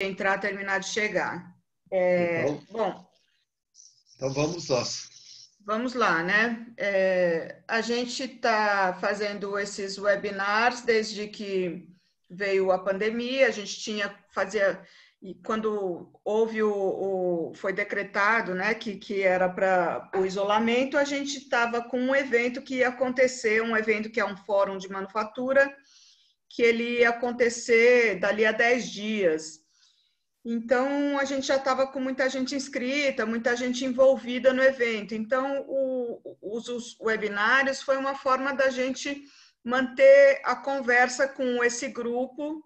entrar, terminar de chegar. Então vamos nós. Vamos lá, né? A gente está fazendo esses webinars desde que veio a pandemia. A gente fazia, e quando houve foi decretado, né, que era para o isolamento, a gente estava com um evento que ia acontecer, um evento que é um fórum de manufatura, que ele ia acontecer dali a 10 dias. Então, a gente já estava com muita gente inscrita, muita gente envolvida no evento. Então, os webinários foi uma forma da gente manter a conversa com esse grupo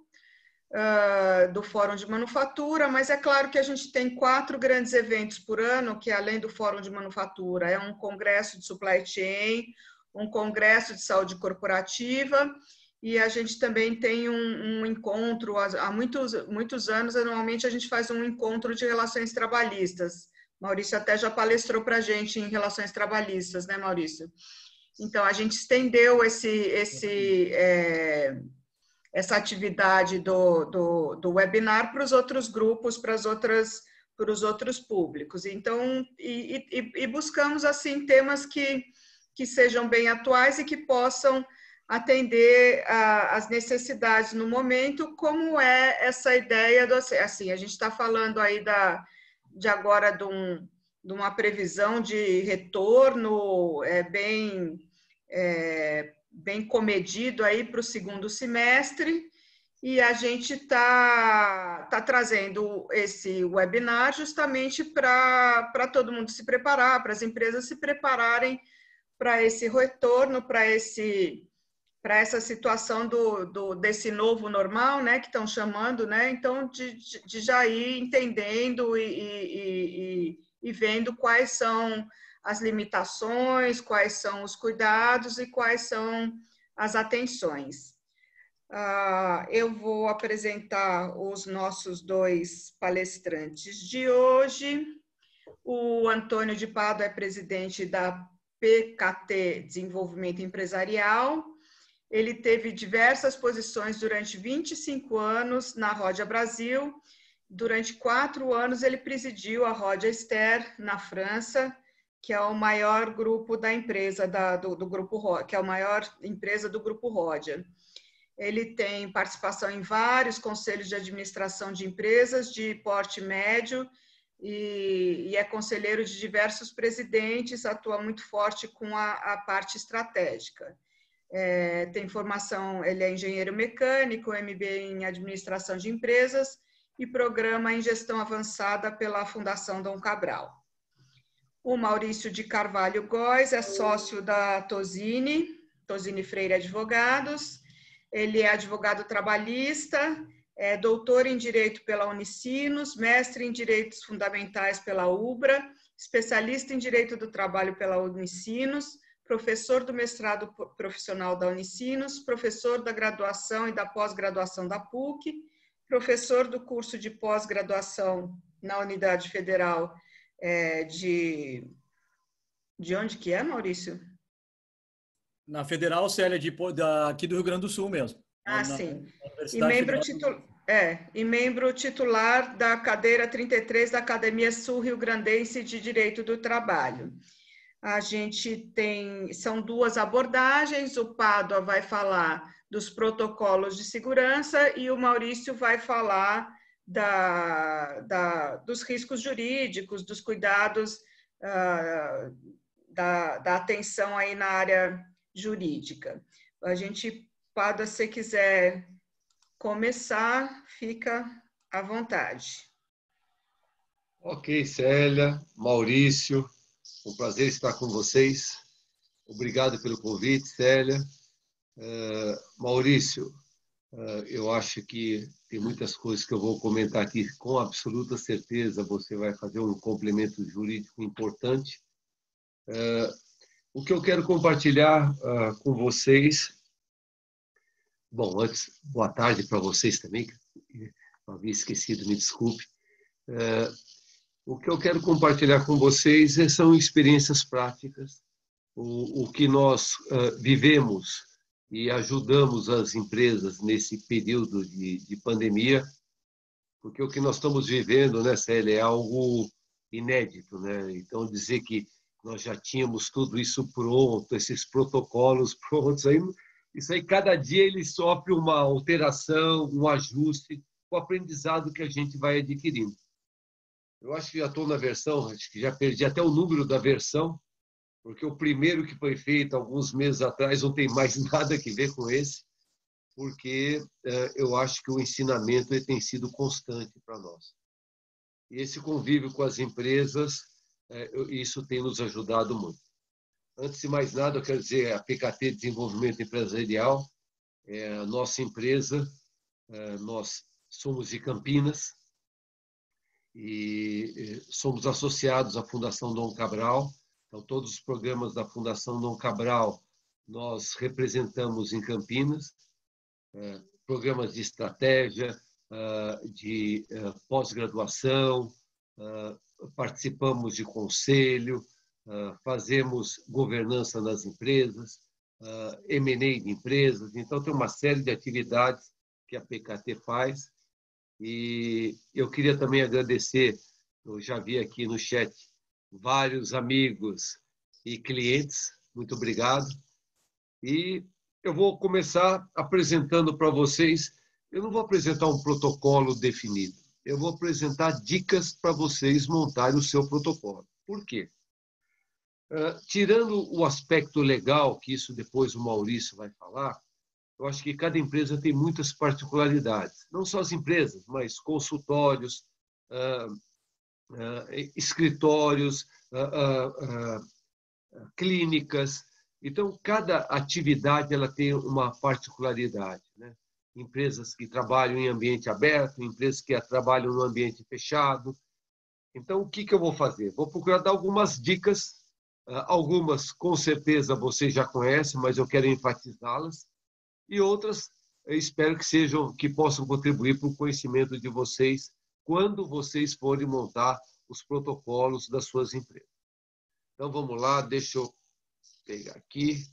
do Fórum de Manufatura, mas é claro que a gente tem 4 grandes eventos por ano, que além do Fórum de Manufatura, é um congresso de supply chain, um congresso de saúde corporativa, e a gente também tem um encontro, há muitos anos, normalmente a gente faz um encontro de relações trabalhistas. Maurício até já palestrou para a gente em relações trabalhistas, né, Maurício? Então, a gente estendeu essa atividade do webinar para os outros grupos, para os outros públicos. Então, e buscamos, assim, temas que sejam bem atuais e que possam atender às necessidades no momento, como é essa ideia do, assim, a gente está falando aí de agora de uma previsão de retorno bem comedido aí para o segundo semestre, e a gente tá trazendo esse webinar justamente para todo mundo se preparar, para as empresas se prepararem para esse retorno, para essa situação desse novo normal, né, que estão chamando, né? Então, de já ir entendendo e vendo quais são as limitações, quais são os cuidados e quais são as atenções. Eu vou apresentar os nossos 2 palestrantes de hoje. O Antônio de Pádua é presidente da PKT Desenvolvimento Empresarial. Ele teve diversas posições durante 25 anos na Rodia Brasil. Durante 4 anos, ele presidiu a Rodia Ester, na França, que é o maior grupo da empresa, do Grupo Rodia, que é a maior empresa do Grupo Rodia. Ele tem participação em vários conselhos de administração de empresas de porte médio e é conselheiro de diversos presidentes, atua muito forte com a parte estratégica. Tem formação, ele é engenheiro mecânico, MBA em administração de empresas e programa em gestão avançada pela Fundação Dom Cabral. O Maurício de Carvalho Góes é sócio da Tosini Freire Advogados. Ele é advogado trabalhista, é doutor em Direito pela Unicinos, mestre em Direitos Fundamentais pela UBRA, especialista em Direito do Trabalho pela Unicinos, professor do mestrado profissional da Unicinos, professor da graduação e da pós-graduação da PUC, professor do curso de pós-graduação na Unidade Federal de onde que é, Maurício? Na Federal, Célia, aqui do Rio Grande do Sul mesmo. Sim. E membro titular da cadeira 33 da Academia Sul-Rio-Grandense de Direito do Trabalho. A gente são 2 abordagens, o Pádua vai falar dos protocolos de segurança e o Maurício vai falar dos riscos jurídicos, dos cuidados, da atenção aí na área jurídica. A gente, Pádua, se quiser começar, fica à vontade. Ok, Célia, Maurício, um prazer estar com vocês. Obrigado pelo convite, Célia. Maurício, eu acho que tem muitas coisas que eu vou comentar aqui, com absoluta certeza você vai fazer um complemento jurídico importante. O que eu quero compartilhar com vocês... Bom, antes, boa tarde para vocês também, que eu havia esquecido, me desculpe. O que eu quero compartilhar com vocês são experiências práticas, o que nós vivemos e ajudamos as empresas nesse período de pandemia. porque o que nós estamos vivendo, né, Célia, é algo inédito, né? Então, dizer que nós já tínhamos tudo isso pronto, esses protocolos prontos, isso aí, cada dia ele sofre uma alteração, um ajuste, com o aprendizado que a gente vai adquirindo. Eu acho que já estou na versão, acho que já perdi até o número da versão, porque o primeiro que foi feito alguns meses atrás não tem mais nada a ver com esse, porque eu acho que o ensinamento tem sido constante para nós. E esse convívio com as empresas, isso tem nos ajudado muito. Antes de mais nada, eu quero dizer, a PKT Desenvolvimento Empresarial, a nossa empresa, nós somos de Campinas e somos associados à Fundação Dom Cabral. Então, todos os programas da Fundação Dom Cabral nós representamos em Campinas, programas de estratégia, de pós-graduação, participamos de conselho, fazemos governança nas empresas, M&A de empresas. Então, tem uma série de atividades que a PKT faz. E eu queria também agradecer, eu já vi aqui no chat, vários amigos e clientes. Muito obrigado. E eu vou começar apresentando para vocês. Eu não vou apresentar um protocolo definido. Eu vou apresentar dicas para vocês montarem o seu protocolo. Por quê? Tirando o aspecto legal, que isso depois o Maurício vai falar, eu acho que cada empresa tem muitas particularidades. Não só as empresas, mas consultórios, escritórios, clínicas. Então, cada atividade ela tem uma particularidade, né? Empresas que trabalham em ambiente aberto, empresas que trabalham no ambiente fechado. Então, o que eu vou fazer? Vou procurar dar algumas dicas. Algumas, com certeza, vocês já conhecem, mas eu quero enfatizá-las. E outras, eu espero que possam contribuir para o conhecimento de vocês quando vocês forem montar os protocolos das suas empresas. Então, vamos lá, deixa eu pegar aqui.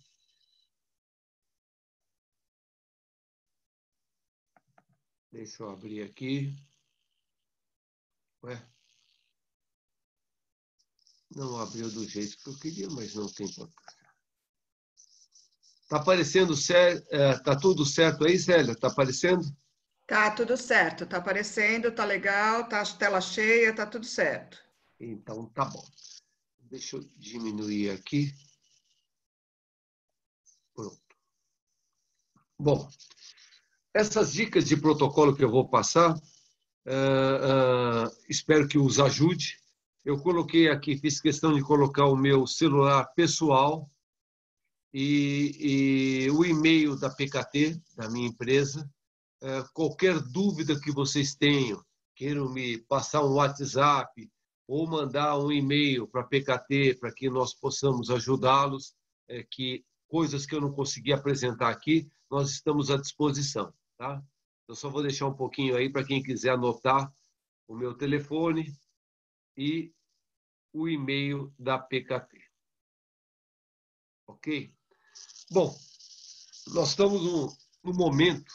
Deixa eu abrir aqui. Ué? Não abriu do jeito que eu queria, mas não tem importância. Está aparecendo, está tudo certo aí, Célia? Está aparecendo? Tá tudo certo, tá aparecendo, tá legal, tá tela cheia, tá tudo certo. Então, tá bom. Deixa eu diminuir aqui. Pronto. Bom, essas dicas de protocolo que eu vou passar, espero que os ajude. Eu coloquei aqui, fiz questão de colocar o meu celular pessoal e o e-mail da PKT, da minha empresa. Qualquer dúvida que vocês tenham, queiram me passar um WhatsApp ou mandar um e-mail para a PKT para que nós possamos ajudá-los, que coisas que eu não consegui apresentar aqui, nós estamos à disposição. Tá? Eu só vou deixar um pouquinho aí para quem quiser anotar o meu telefone e o e-mail da PKT. Ok? Bom, nós estamos num momento,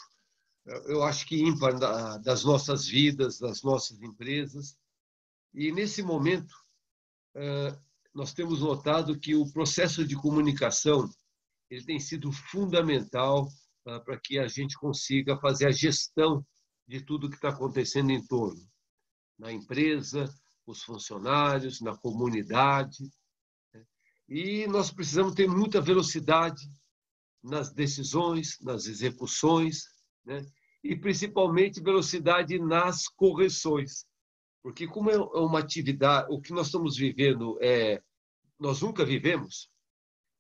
eu acho que ímpar das nossas vidas, das nossas empresas, e nesse momento nós temos notado que o processo de comunicação ele tem sido fundamental para que a gente consiga fazer a gestão de tudo que está acontecendo em torno, na empresa, os funcionários, na comunidade. E nós precisamos ter muita velocidade nas decisões, nas execuções, né? E principalmente velocidade nas correções. Porque como é uma atividade, o que nós estamos vivendo, nós nunca vivemos,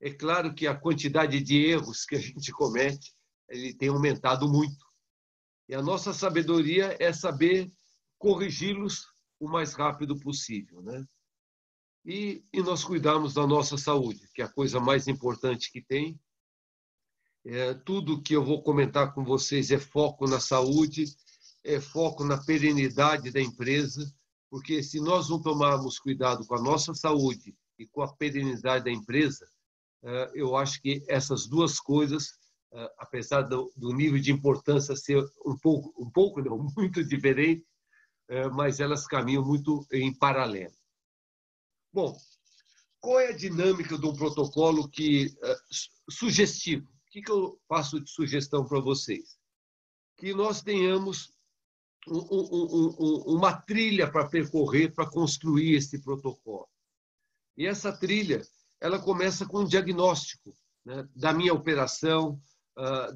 é claro que a quantidade de erros que a gente comete ele tem aumentado muito. E a nossa sabedoria é saber corrigi-los o mais rápido possível, né? E nós cuidarmos da nossa saúde, que é a coisa mais importante que tem. Tudo que eu vou comentar com vocês é foco na saúde, é foco na perenidade da empresa, porque se nós não tomarmos cuidado com a nossa saúde e com a perenidade da empresa, eu acho que essas duas coisas, apesar do nível de importância ser um pouco não, muito diferente, mas elas caminham muito em paralelo. Bom, qual é a dinâmica de um protocolo sugestivo? O que eu faço de sugestão para vocês? Que nós tenhamos uma trilha para percorrer, para construir esse protocolo. E essa trilha, ela começa com um diagnóstico, né, da minha operação,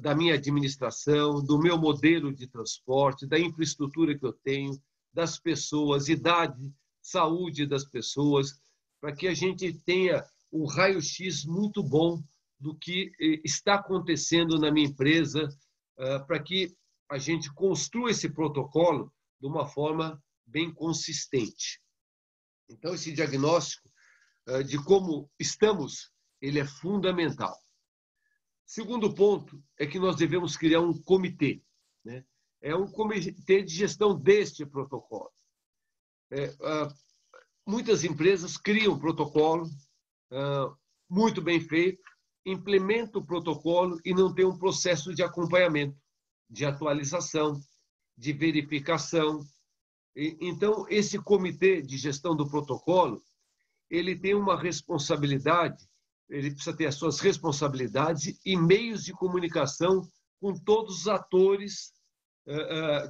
da minha administração, do meu modelo de transporte, da infraestrutura que eu tenho, das pessoas, idade, saúde das pessoas, para que a gente tenha um raio-x muito bom do que está acontecendo na minha empresa, para que a gente construa esse protocolo de uma forma bem consistente. Então, esse diagnóstico de como estamos, ele é fundamental. Segundo ponto é que nós devemos criar um comitê, né? É um comitê de gestão deste protocolo. Muitas empresas criam um protocolo muito bem feito, implementam o protocolo e não tem um processo de acompanhamento, de atualização, de verificação. Então, esse comitê de gestão do protocolo, ele tem uma responsabilidade, ele precisa ter as suas responsabilidades e meios de comunicação com todos os atores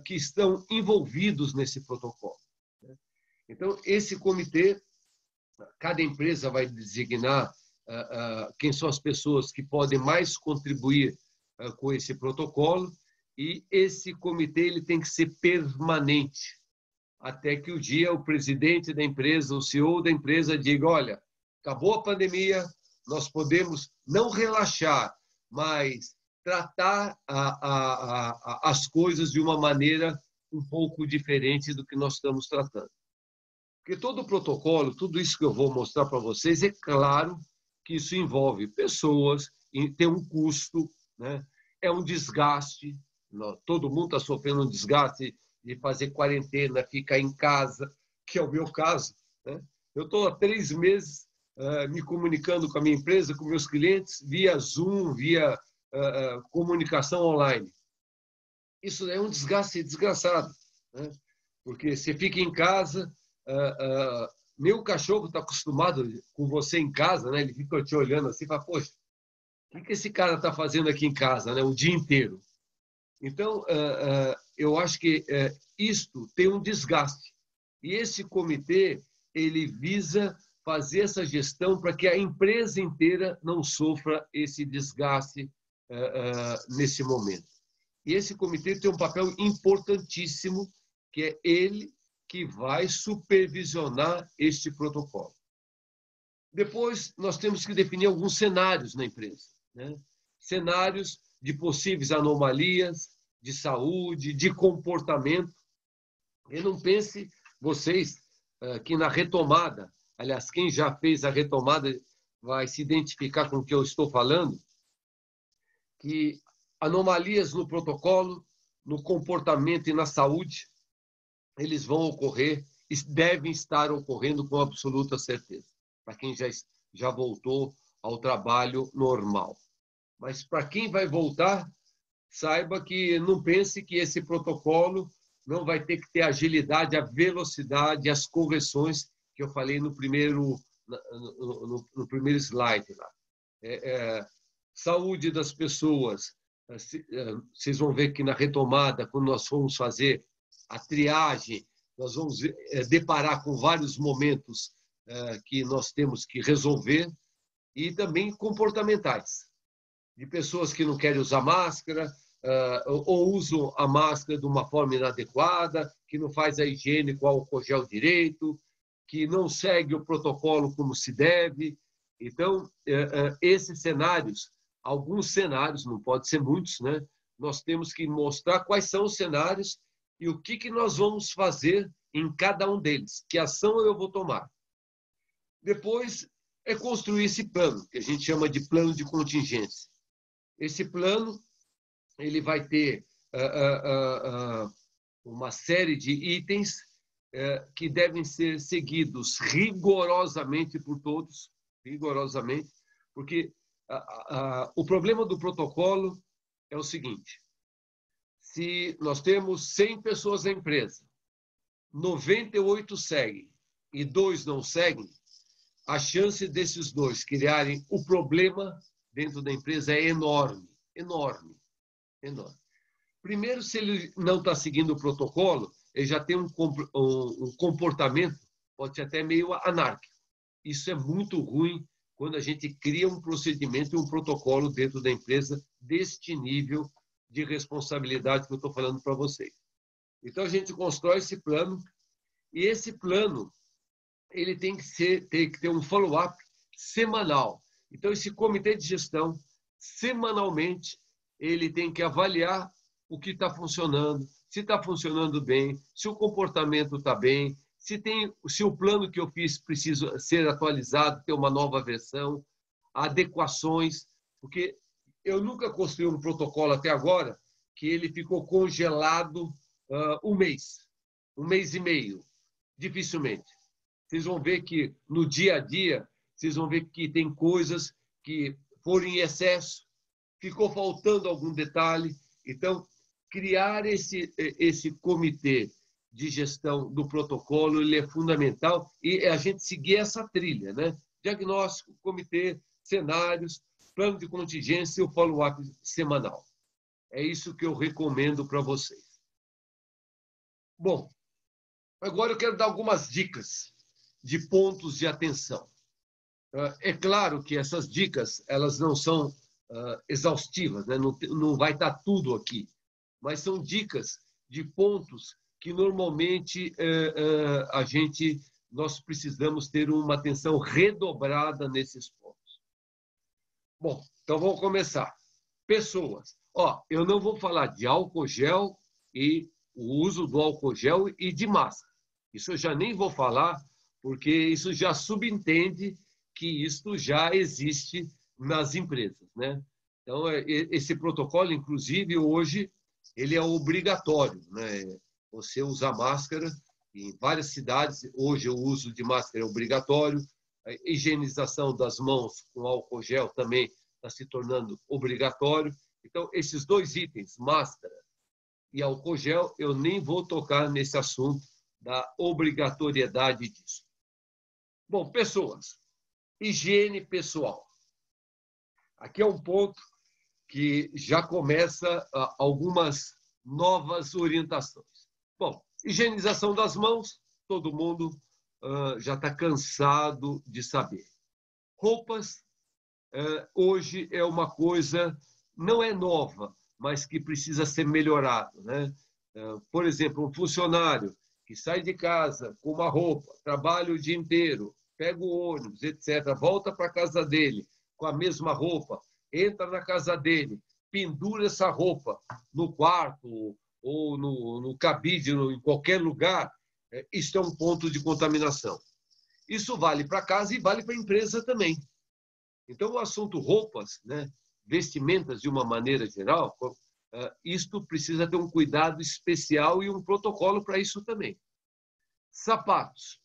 que estão envolvidos nesse protocolo. Então, esse comitê, cada empresa vai designar quem são as pessoas que podem mais contribuir com esse protocolo, e esse comitê ele tem que ser permanente, até que o dia o presidente da empresa, o CEO da empresa diga, olha, acabou a pandemia, nós podemos não relaxar, mas tratar as coisas de uma maneira um pouco diferente do que nós estamos tratando. Porque todo o protocolo, tudo isso que eu vou mostrar para vocês, é claro que isso envolve pessoas, tem um custo, né? É um desgaste, todo mundo está sofrendo um desgaste de fazer quarentena, ficar em casa, que é o meu caso, né? Eu estou há 3 meses me comunicando com a minha empresa, com meus clientes, via Zoom, via comunicação online. Isso é um desgaste desgraçado, né? Porque você fica em casa, meu cachorro está acostumado com você em casa, né? Ele fica te olhando assim e fala, poxa, o que esse cara está fazendo aqui em casa, né? O dia inteiro. Então, eu acho que isto tem um desgaste. E esse comitê, ele visa fazer essa gestão para que a empresa inteira não sofra esse desgaste nesse momento. E esse comitê tem um papel importantíssimo, que é ele que vai supervisionar este protocolo. Depois, nós temos que definir alguns cenários na empresa, né? Cenários de possíveis anomalias de saúde, de comportamento. E não pense, vocês, que na retomada, aliás, quem já fez a retomada vai se identificar com o que eu estou falando, que anomalias no protocolo, no comportamento e na saúde, eles vão ocorrer e devem estar ocorrendo com absoluta certeza, para quem já voltou ao trabalho normal. Mas para quem vai voltar, saiba que não pense que esse protocolo não vai ter que ter a agilidade, a velocidade, as correções que eu falei no primeiro slide lá. Saúde das pessoas. Vocês vão ver que na retomada, quando nós formos fazer a triagem, nós vamos deparar com vários momentos que nós temos que resolver, e também comportamentais, de pessoas que não querem usar máscara, ou usam a máscara de uma forma inadequada, que não faz a higiene com álcool gel direito, que não segue o protocolo como se deve. Então, esses cenários, alguns cenários, não pode ser muitos, né? Nós temos que mostrar quais são os cenários e o que nós vamos fazer em cada um deles, que ação eu vou tomar. Depois é construir esse plano, que a gente chama de plano de contingência. Esse plano ele vai ter uma série de itens que devem ser seguidos rigorosamente por todos, rigorosamente, porque o problema do protocolo é o seguinte: se nós temos 100 pessoas na empresa 98 seguem e 2 não seguem, a chance desses 2 criarem o problema dentro da empresa é enorme, enorme, enorme. Primeiro, se ele não está seguindo o protocolo, ele já tem um comportamento, pode ser até meio anárquico. Isso é muito ruim quando a gente cria um procedimento e um protocolo dentro da empresa deste nível de responsabilidade que eu estou falando para vocês. Então, a gente constrói esse plano e esse plano ele tem que ter um follow-up semanal. Então, esse comitê de gestão, semanalmente, ele tem que avaliar o que está funcionando, se está funcionando bem, se o comportamento está bem, se o plano que eu fiz precisa ser atualizado, ter uma nova versão, adequações, porque eu nunca construí um protocolo até agora que ele ficou congelado um mês e meio, dificilmente. Vocês vão ver que no dia a dia, vocês vão ver que tem coisas que foram em excesso, ficou faltando algum detalhe. Então, criar esse comitê de gestão do protocolo ele é fundamental e a gente seguir essa trilha, né? Diagnóstico, comitê, cenários, plano de contingência e o follow-up semanal. É isso que eu recomendo para vocês. Bom, agora eu quero dar algumas dicas de pontos de atenção. É claro que essas dicas elas não são exaustivas, né? Não vai estar tudo aqui, mas são dicas de pontos que normalmente nós precisamos ter uma atenção redobrada nesses pontos. Bom, então vamos começar. Pessoas. Eu não vou falar de álcool gel e o uso do álcool gel e de máscara. Isso eu já nem vou falar, porque isso já subentende que isso já existe nas empresas, né? Então, esse protocolo, inclusive, hoje, ele é obrigatório, né? Você usar máscara em várias cidades. Hoje, o uso de máscara é obrigatório. A higienização das mãos com álcool gel também está se tornando obrigatório. Então, esses 2 itens, máscara e álcool gel, eu nem vou tocar nesse assunto da obrigatoriedade disso. Bom, pessoas. Higiene pessoal. Aqui é um ponto que já começa algumas novas orientações. Bom, higienização das mãos, todo mundo já está cansado de saber. Roupas, hoje é uma coisa, não é nova, mas que precisa ser melhorado, né? Por exemplo, um funcionário que sai de casa com uma roupa, trabalha o dia inteiro, pega o ônibus, etc., volta para a casa dele com a mesma roupa, entra na casa dele, pendura essa roupa no quarto ou no cabide, em qualquer lugar, isso é um ponto de contaminação. Isso vale para casa e vale para a empresa também. Então, o assunto roupas, né, vestimentas de uma maneira geral, isto precisa ter um cuidado especial e um protocolo para isso também. Sapatos.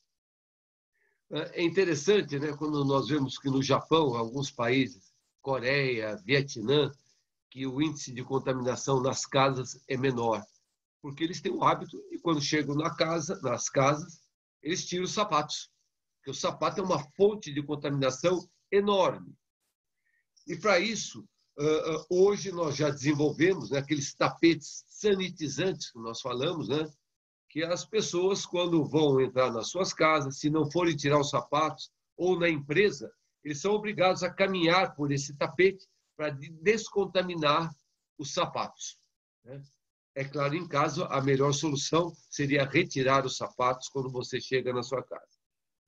É interessante, né, quando nós vemos que no Japão, alguns países, Coreia, Vietnã, que o índice de contaminação nas casas é menor, porque eles têm o hábito e quando chegam nas casas, eles tiram os sapatos, porque o sapato é uma fonte de contaminação enorme. E para isso, hoje nós já desenvolvemos, né, aqueles tapetes sanitizantes que nós falamos, né, que as pessoas, quando vão entrar nas suas casas, se não forem tirar os sapatos, ou na empresa, eles são obrigados a caminhar por esse tapete para descontaminar os sapatos, né? É claro, em casa, a melhor solução seria retirar os sapatos quando você chega na sua casa.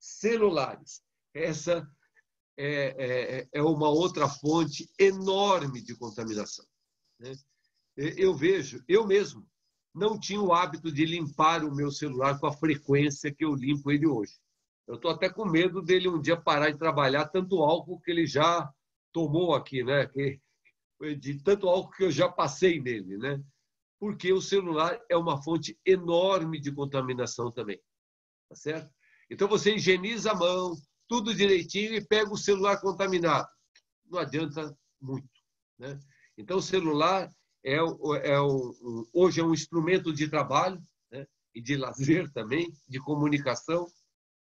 Celulares. Essa é uma outra fonte enorme de contaminação, né? Eu vejo, eu mesmo, não tinha o hábito de limpar o meu celular com a frequência que eu limpo ele hoje. Eu estou até com medo dele um dia parar de trabalhar, tanto álcool que ele já tomou aqui, né? De tanto álcool que eu já passei nele, né? Porque o celular é uma fonte enorme de contaminação também, tá certo? Então você higieniza a mão, tudo direitinho e pega o celular contaminado. Não adianta muito, né? Então o celular hoje é um instrumento de trabalho, né? e de lazer também, de comunicação.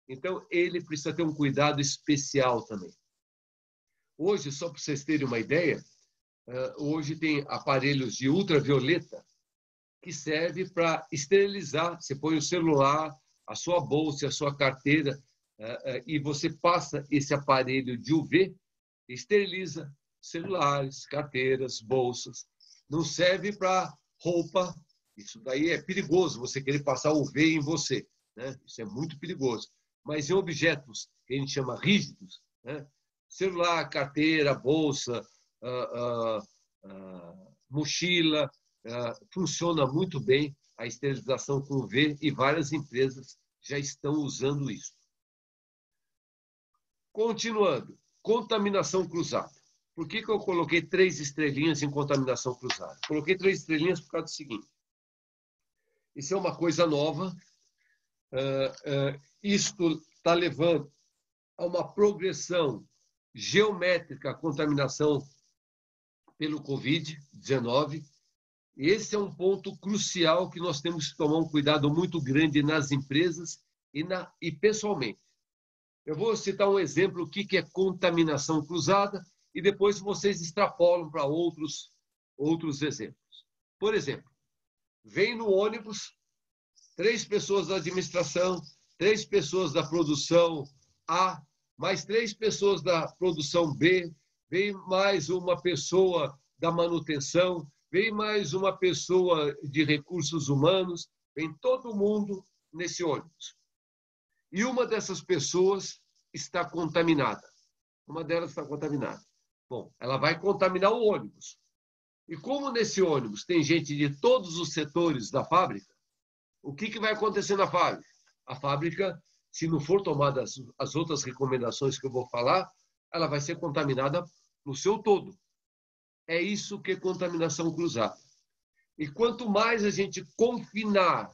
Então, ele precisa ter um cuidado especial também. Hoje, só para vocês terem uma ideia, hoje tem aparelhos de ultravioleta que serve para esterilizar. Você põe o celular, a sua bolsa, a sua carteira, e você passa esse aparelho de UV, esteriliza celulares, carteiras, bolsas. Não serve para roupa. Isso daí é perigoso, você querer passar UV em você, né? Isso é muito perigoso. Mas em objetos que a gente chama rígidos, né? Celular, carteira, bolsa, mochila, funciona muito bem a esterilização com UV e várias empresas já estão usando isso. Continuando, contaminação cruzada. Por que eu coloquei 3 estrelinhas em contaminação cruzada? Coloquei 3 estrelinhas por causa do seguinte. Isso é uma coisa nova. Isto está levando a uma progressão geométrica a contaminação pelo Covid-19. Esse é um ponto crucial que nós temos que tomar um cuidado muito grande nas empresas e pessoalmente. Eu vou citar um exemplo do que é contaminação cruzada e depois vocês extrapolam para outros exemplos. Por exemplo, vem no ônibus 3 pessoas da administração, 3 pessoas da produção A, mais 3 pessoas da produção B, vem mais uma pessoa da manutenção, vem mais uma pessoa de recursos humanos, vem todo mundo nesse ônibus. E uma dessas pessoas está contaminada. Uma delas está contaminada. Bom, ela vai contaminar o ônibus. E como nesse ônibus tem gente de todos os setores da fábrica, o que vai acontecer na fábrica? A fábrica, se não for tomada as outras recomendações que eu vou falar, ela vai ser contaminada no seu todo. É isso que é contaminação cruzada. E quanto mais a gente confinar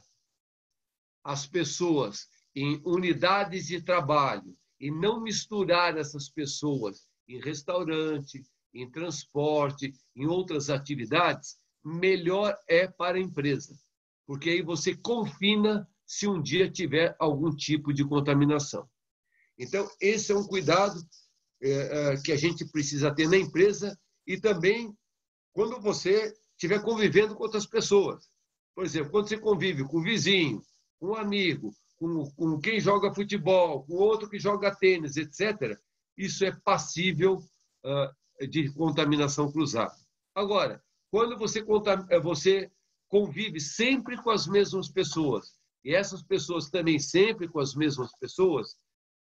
as pessoas em unidades de trabalho e não misturar essas pessoas em restaurante, em transporte, em outras atividades, melhor é para a empresa. Porque aí você confina se um dia tiver algum tipo de contaminação. Então, esse é um cuidado que a gente precisa ter na empresa e também quando você estiver convivendo com outras pessoas. Por exemplo, quando você convive com o vizinho, com um amigo, com quem joga futebol, com outro que joga tênis, etc., isso é passível de contaminação cruzada. Agora, quando você convive sempre com as mesmas pessoas, e essas pessoas também sempre com as mesmas pessoas,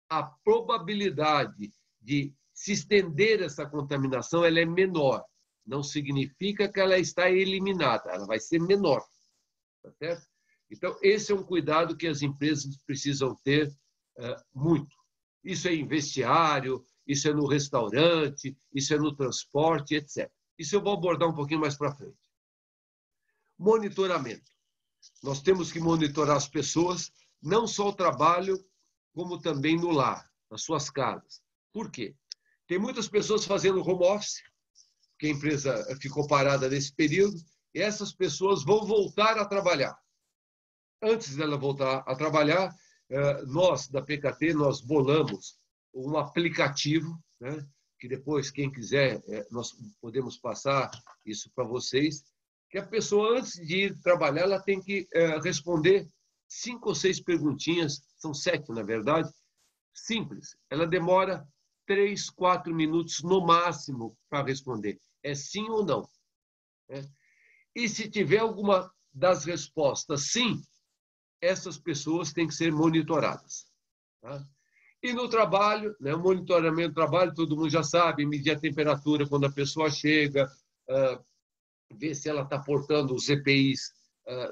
a probabilidade de se estender essa contaminação ela é menor. Não significa que ela está eliminada, ela vai ser menor. Tá certo? Então, esse é um cuidado que as empresas precisam ter muito. Isso é em vestiário, isso é no restaurante, isso é no transporte, etc. Isso eu vou abordar um pouquinho mais para frente. Monitoramento. Nós temos que monitorar as pessoas, não só o trabalho, como também no lar, nas suas casas. Por quê? Tem muitas pessoas fazendo home office, porque a empresa ficou parada nesse período, e essas pessoas vão voltar a trabalhar. Antes dela voltar a trabalhar, nós, da PKT, nós bolamos um aplicativo, né, que depois, quem quiser, nós podemos passar isso para vocês, que a pessoa, antes de ir trabalhar, ela tem que responder 5 ou 6 perguntinhas, são 7, na verdade, simples. Ela demora 3, 4 minutos no máximo para responder. É sim ou não. Né? E se tiver alguma das respostas sim, essas pessoas têm que ser monitoradas. Tá? E no trabalho, né, o monitoramento do trabalho, todo mundo já sabe, medir a temperatura quando a pessoa chega, ver se ela está portando os EPIs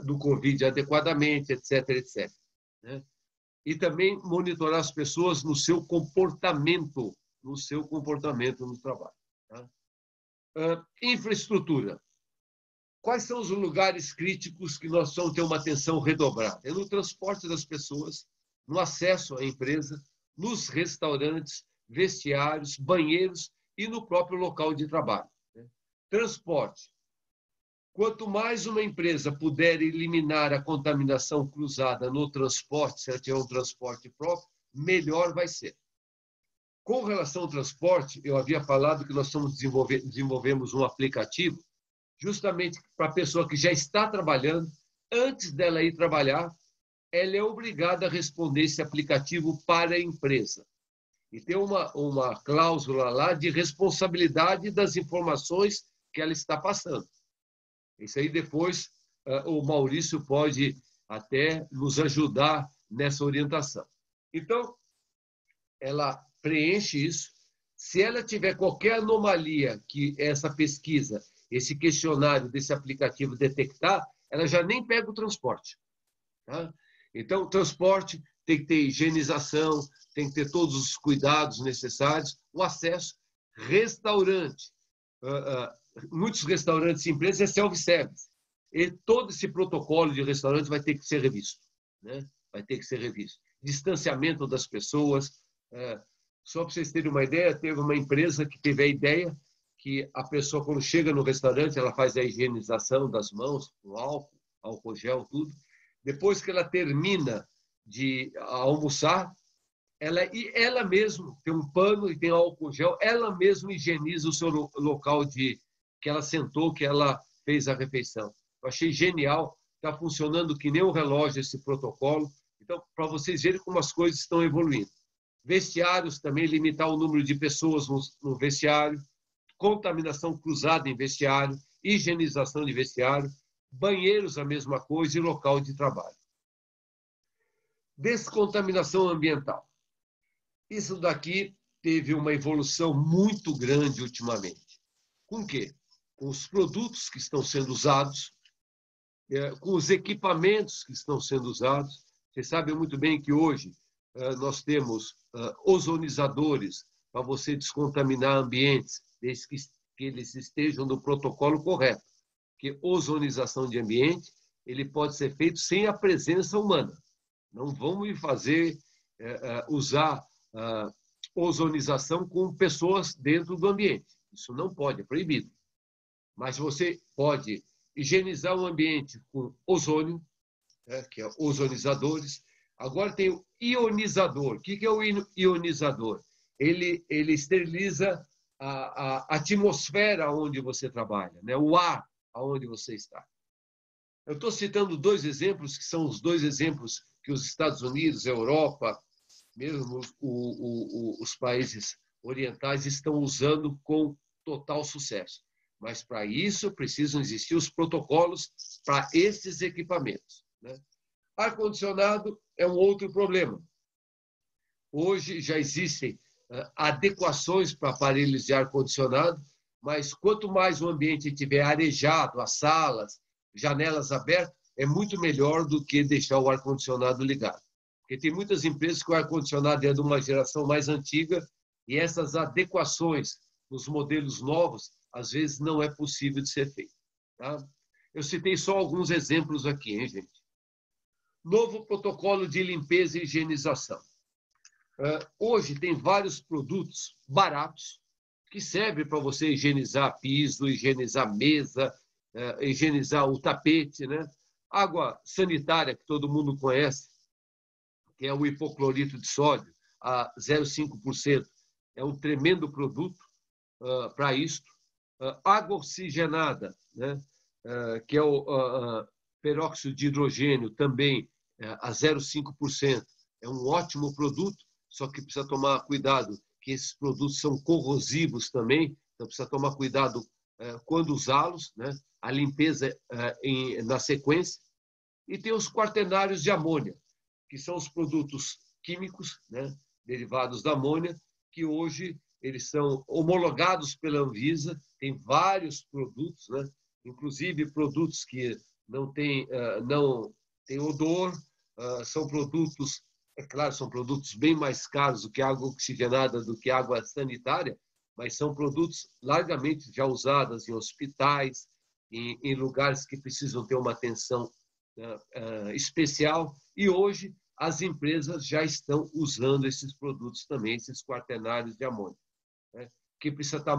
do Covid adequadamente, etc., etc. Né? E também monitorar as pessoas no seu comportamento no trabalho. Tá? Infraestrutura. Quais são os lugares críticos que nós vamos ter uma atenção redobrada? É no transporte das pessoas, no acesso à empresa, nos restaurantes, vestiários, banheiros e no próprio local de trabalho. Né? Transporte. Quanto mais uma empresa puder eliminar a contaminação cruzada no transporte, se ela tiver um transporte próprio, melhor vai ser. Com relação ao transporte, eu havia falado que nós desenvolvemos um aplicativo justamente para a pessoa que já está trabalhando, antes dela ir trabalhar, ela é obrigada a responder esse aplicativo para a empresa. E tem uma cláusula lá de responsabilidade das informações que ela está passando. Isso aí depois o Maurício pode até nos ajudar nessa orientação. Então, ela preenche isso. Se ela tiver qualquer anomalia que essa pesquisa, esse questionário desse aplicativo detectar, ela já nem pega o transporte. Tá? Então, o transporte tem que ter higienização, tem que ter todos os cuidados necessários, o acesso, restaurante. Muitos restaurantes e empresas é self-service. E todo esse protocolo de restaurante vai ter que ser revisto. Né? Vai ter que ser revisto. Distanciamento das pessoas. Só para vocês terem uma ideia, teve uma empresa que teve a ideia que a pessoa, quando chega no restaurante, ela faz a higienização das mãos, com álcool gel, tudo. Depois que ela termina de almoçar, ela mesma tem um pano e tem álcool gel, ela mesma higieniza o seu local que ela sentou, que ela fez a refeição. Eu achei genial, está funcionando que nem um relógio esse protocolo. Então, para vocês verem como as coisas estão evoluindo. Vestiários também, limitar o número de pessoas no vestiário, contaminação cruzada em vestiário, higienização de vestiário, banheiros a mesma coisa e local de trabalho. Descontaminação ambiental. Isso daqui teve uma evolução muito grande ultimamente. Com o quê? Com os produtos que estão sendo usados, com os equipamentos que estão sendo usados. Vocês sabem muito bem que hoje nós temos ozonizadores para você descontaminar ambientes, desde que eles estejam no protocolo correto. Porque ozonização de ambiente ele pode ser feito sem a presença humana. Não vamos usar ozonização com pessoas dentro do ambiente. Isso não pode, é proibido. Mas você pode higienizar o ambiente com ozônio, que é ozonizadores. Agora tem o ionizador. O que é o ionizador? Ele esteriliza a atmosfera onde você trabalha, né? O ar onde você está. Eu estou citando dois exemplos, que são os dois exemplos que os Estados Unidos, a Europa, mesmo os países orientais estão usando com total sucesso. Mas, para isso, precisam existir os protocolos para esses equipamentos. Né? Ar-condicionado é um outro problema. Hoje já existem adequações para aparelhos de ar-condicionado, mas quanto mais o ambiente estiver arejado, as salas, janelas abertas, é muito melhor do que deixar o ar-condicionado ligado. Porque tem muitas empresas que o ar-condicionado é de uma geração mais antiga e essas adequações nos modelos novos, às vezes, não é possível de ser feito. Tá? Eu citei só alguns exemplos aqui, hein, gente? Novo protocolo de limpeza e higienização. Hoje tem vários produtos baratos que servem para você higienizar piso, higienizar mesa, higienizar o tapete, né? Água sanitária, que todo mundo conhece, que é o hipoclorito de sódio, a 0,5%. É um tremendo produto para isto. Água oxigenada, né? Que é o peróxido de hidrogênio, também a 0,5%. É um ótimo produto, só que precisa tomar cuidado, que esses produtos são corrosivos também, então precisa tomar cuidado quando usá-los, né? A limpeza na sequência. E tem os quaternários de amônia, que são os produtos químicos, né? Derivados da amônia, que hoje eles são homologados pela Anvisa, tem vários produtos, né? Inclusive produtos que não têm odor, são produtos, é claro, são produtos bem mais caros do que água oxigenada, do que água sanitária, mas são produtos largamente já usados em hospitais, em lugares que precisam ter uma atenção especial, e hoje as empresas já estão usando esses produtos também, esses quaternários de amônia, né? Que precisa estar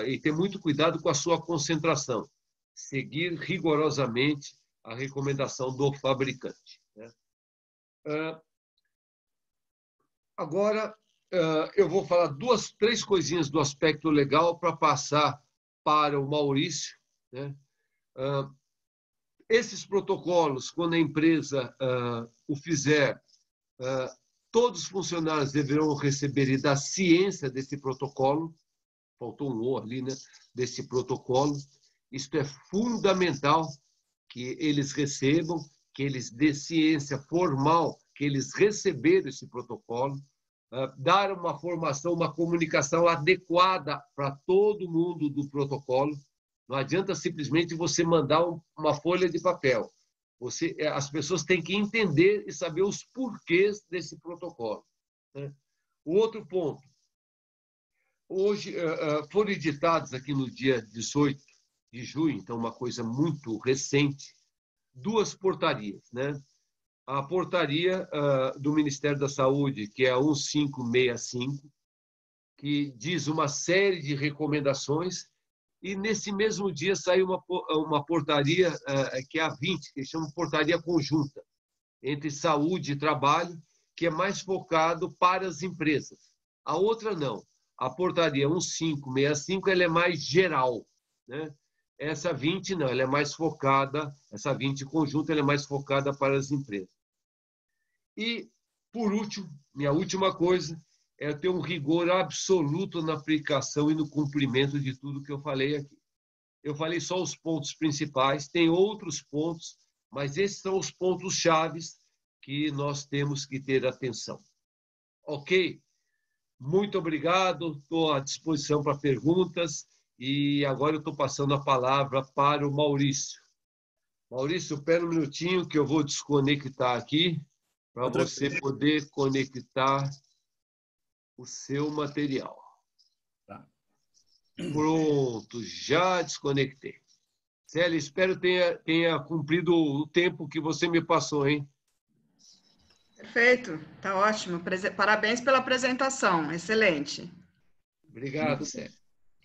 e ter muito cuidado com a sua concentração. seguir rigorosamente a recomendação do fabricante, né? Agora, eu vou falar três coisinhas do aspecto legal para passar para o Maurício, né? Esses protocolos, quando a empresa o fizer, todos os funcionários deverão receber e dar ciência desse protocolo. Faltou um O ali, né? Desse protocolo. Isto é fundamental que eles recebam, que eles dê ciência formal, que eles receberam esse protocolo, dar uma formação, uma comunicação adequada para todo mundo do protocolo. Não adianta simplesmente você mandar uma folha de papel. As pessoas têm que entender e saber os porquês desse protocolo, né? O outro ponto. Hoje, foram editados aqui no dia 18 de junho, então uma coisa muito recente, 2 portarias, né? A portaria do Ministério da Saúde, que é a 1565, que diz uma série de recomendações, e nesse mesmo dia saiu uma portaria, que é a 20, que chama portaria conjunta, entre saúde e trabalho, que é mais focado para as empresas. A outra não. A portaria 1565 ela é mais geral, né? Essa 20 não, ela é mais focada, essa 20 conjunta ela é mais focada para as empresas. E, por último, minha última coisa é ter um rigor absoluto na aplicação e no cumprimento de tudo que eu falei aqui. Eu falei só os pontos principais, tem outros pontos, mas esses são os pontos chaves que nós temos que ter atenção. Ok? Muito obrigado, estou à disposição para perguntas e agora eu estou passando a palavra para o Maurício. Maurício, espera um minutinho que eu vou desconectar aqui para você poder conectar o seu material. Tá. Pronto, já desconectei. Célia, espero tenha cumprido o tempo que você me passou, hein? Perfeito, tá ótimo. Parabéns pela apresentação, excelente. Obrigado, Célia.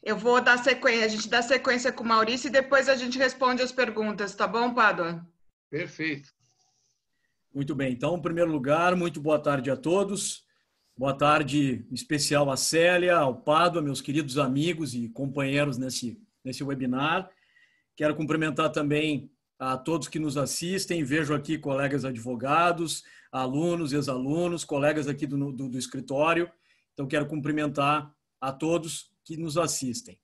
Eu vou dar sequência, a gente dá sequência com o Maurício e depois a gente responde as perguntas, tá bom, Pádua? Perfeito. Muito bem, então, em primeiro lugar, muito boa tarde a todos. Boa tarde, em especial a Célia, ao Pádua, meus queridos amigos e companheiros nesse webinar. Quero cumprimentar também a todos que nos assistem. Vejo aqui colegas advogados, alunos, ex-alunos, colegas aqui do escritório. Então, quero cumprimentar a todos que nos assistem.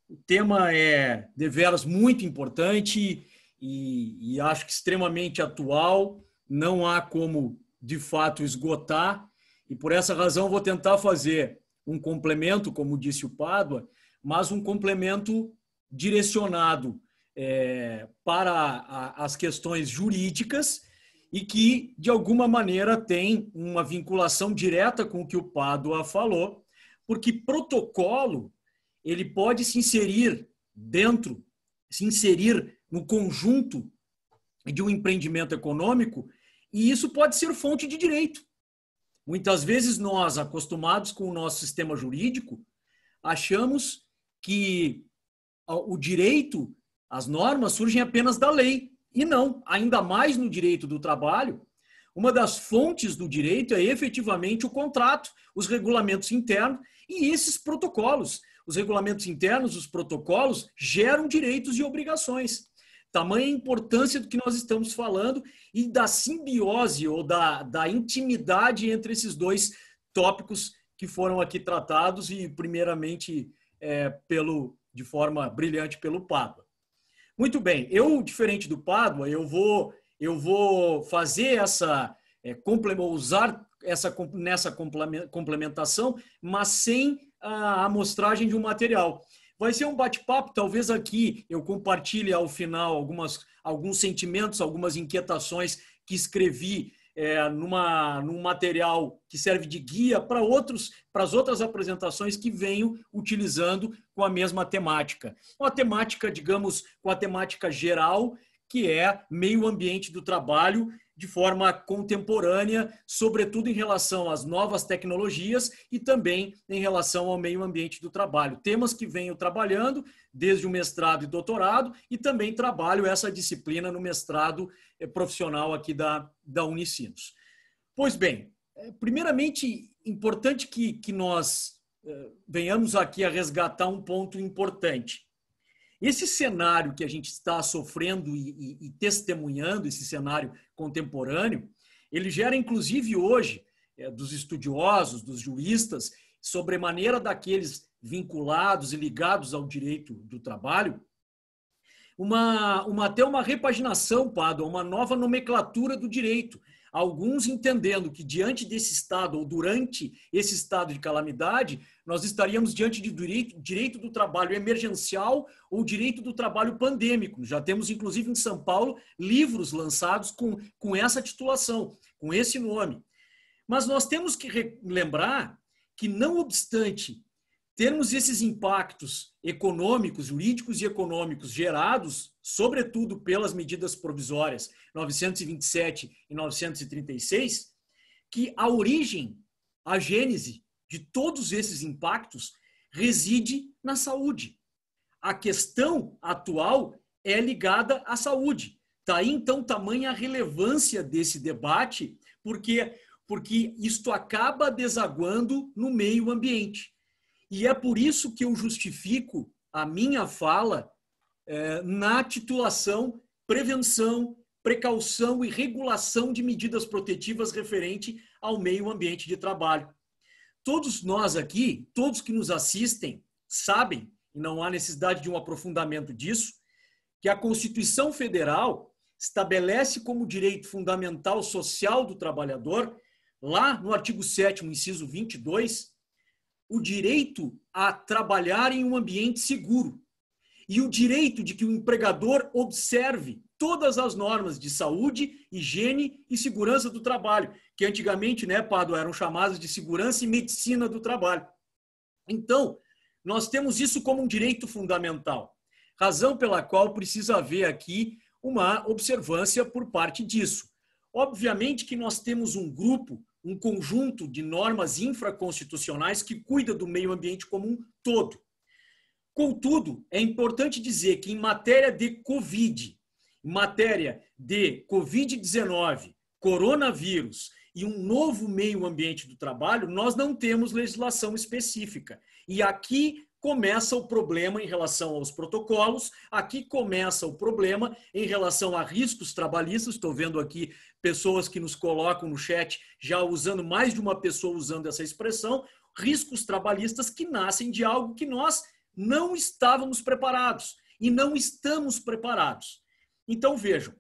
O tema é deveras muito importante e acho que extremamente atual. Não há como, de fato, esgotar. E por essa razão vou tentar fazer um complemento, como disse o Pádua, mas um complemento direcionado para as questões jurídicas e que, de alguma maneira, tem uma vinculação direta com o que o Pádua falou, porque protocolo ele pode se inserir no conjunto de um empreendimento econômico e isso pode ser fonte de direito. Muitas vezes nós, acostumados com o nosso sistema jurídico, achamos que o direito, as normas surgem apenas da lei. E não, ainda mais no direito do trabalho, uma das fontes do direito é efetivamente o contrato, os regulamentos internos e esses protocolos. Os regulamentos internos, os protocolos, geram direitos e obrigações. Tamanha a importância do que nós estamos falando e da simbiose ou da intimidade entre esses dois tópicos que foram aqui tratados e, primeiramente, de forma brilhante pelo Pádua. Muito bem, eu, diferente do Pádua, eu vou fazer usar nessa complementação, mas sem a amostragem de um material. Vai ser um bate-papo, talvez aqui eu compartilhe ao final alguns sentimentos, algumas inquietações que escrevi num material que serve de guia para as outras apresentações que venho utilizando com a mesma temática. Uma temática, digamos, com a temática geral, que é meio ambiente do trabalho, de forma contemporânea, sobretudo em relação às novas tecnologias e também em relação ao meio ambiente do trabalho. Temas que venho trabalhando desde o mestrado e doutorado e também trabalho essa disciplina no mestrado profissional aqui da Unicinos. Pois bem, primeiramente, importante que nós venhamos aqui a resgatar um ponto importante. Esse cenário que a gente está sofrendo e testemunhando, esse cenário contemporâneo, ele gera, inclusive hoje, dos estudiosos, dos juristas, sobremaneira daqueles vinculados e ligados ao direito do trabalho, até uma repaginação, Pádua, uma nova nomenclatura do direito. Alguns entendendo que diante desse estado ou durante esse estado de calamidade, nós estaríamos diante de direito do trabalho emergencial ou direito do trabalho pandêmico. Já temos, inclusive, em São Paulo, livros lançados com essa titulação, com esse nome. Mas nós temos que lembrar que, não obstante termos esses impactos econômicos, jurídicos e econômicos gerados, sobretudo pelas medidas provisórias 927 e 936, que a origem, a gênese de todos esses impactos reside na saúde. A questão atual é ligada à saúde. Daí, então, tamanha a relevância desse debate, porque isto acaba desaguando no meio ambiente. E é por isso que eu justifico a minha fala na titulação Prevenção, Precaução e Regulação de Medidas Protetivas referente ao meio ambiente de trabalho. Todos nós aqui, todos que nos assistem, sabem, e não há necessidade de um aprofundamento disso, que a Constituição Federal estabelece como direito fundamental social do trabalhador, lá no artigo 7º, inciso 22, o direito a trabalhar em um ambiente seguro e o direito de que o empregador observe todas as normas de saúde, higiene e segurança do trabalho, que antigamente, Pádua, eram chamadas de segurança e medicina do trabalho. Então, nós temos isso como um direito fundamental, razão pela qual precisa haver aqui uma observância por parte disso. Obviamente que nós temos um grupo, um conjunto de normas infraconstitucionais que cuida do meio ambiente como um todo. Contudo, é importante dizer que em matéria de Covid, em matéria de Covid-19, coronavírus e um novo meio ambiente do trabalho, nós não temos legislação específica. E aqui começa o problema em relação aos protocolos, aqui começa o problema em relação a riscos trabalhistas. Estou vendo aqui pessoas que nos colocam no chat já usando, mais de uma pessoa usando essa expressão, riscos trabalhistas que nascem de algo que nós não estávamos preparados e não estamos preparados. Então, vejam,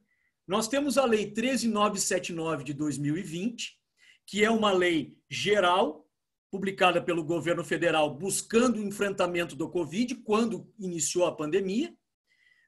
nós temos a Lei 13.979 de 2020, que é uma lei geral, publicada pelo governo federal buscando o enfrentamento do Covid quando iniciou a pandemia.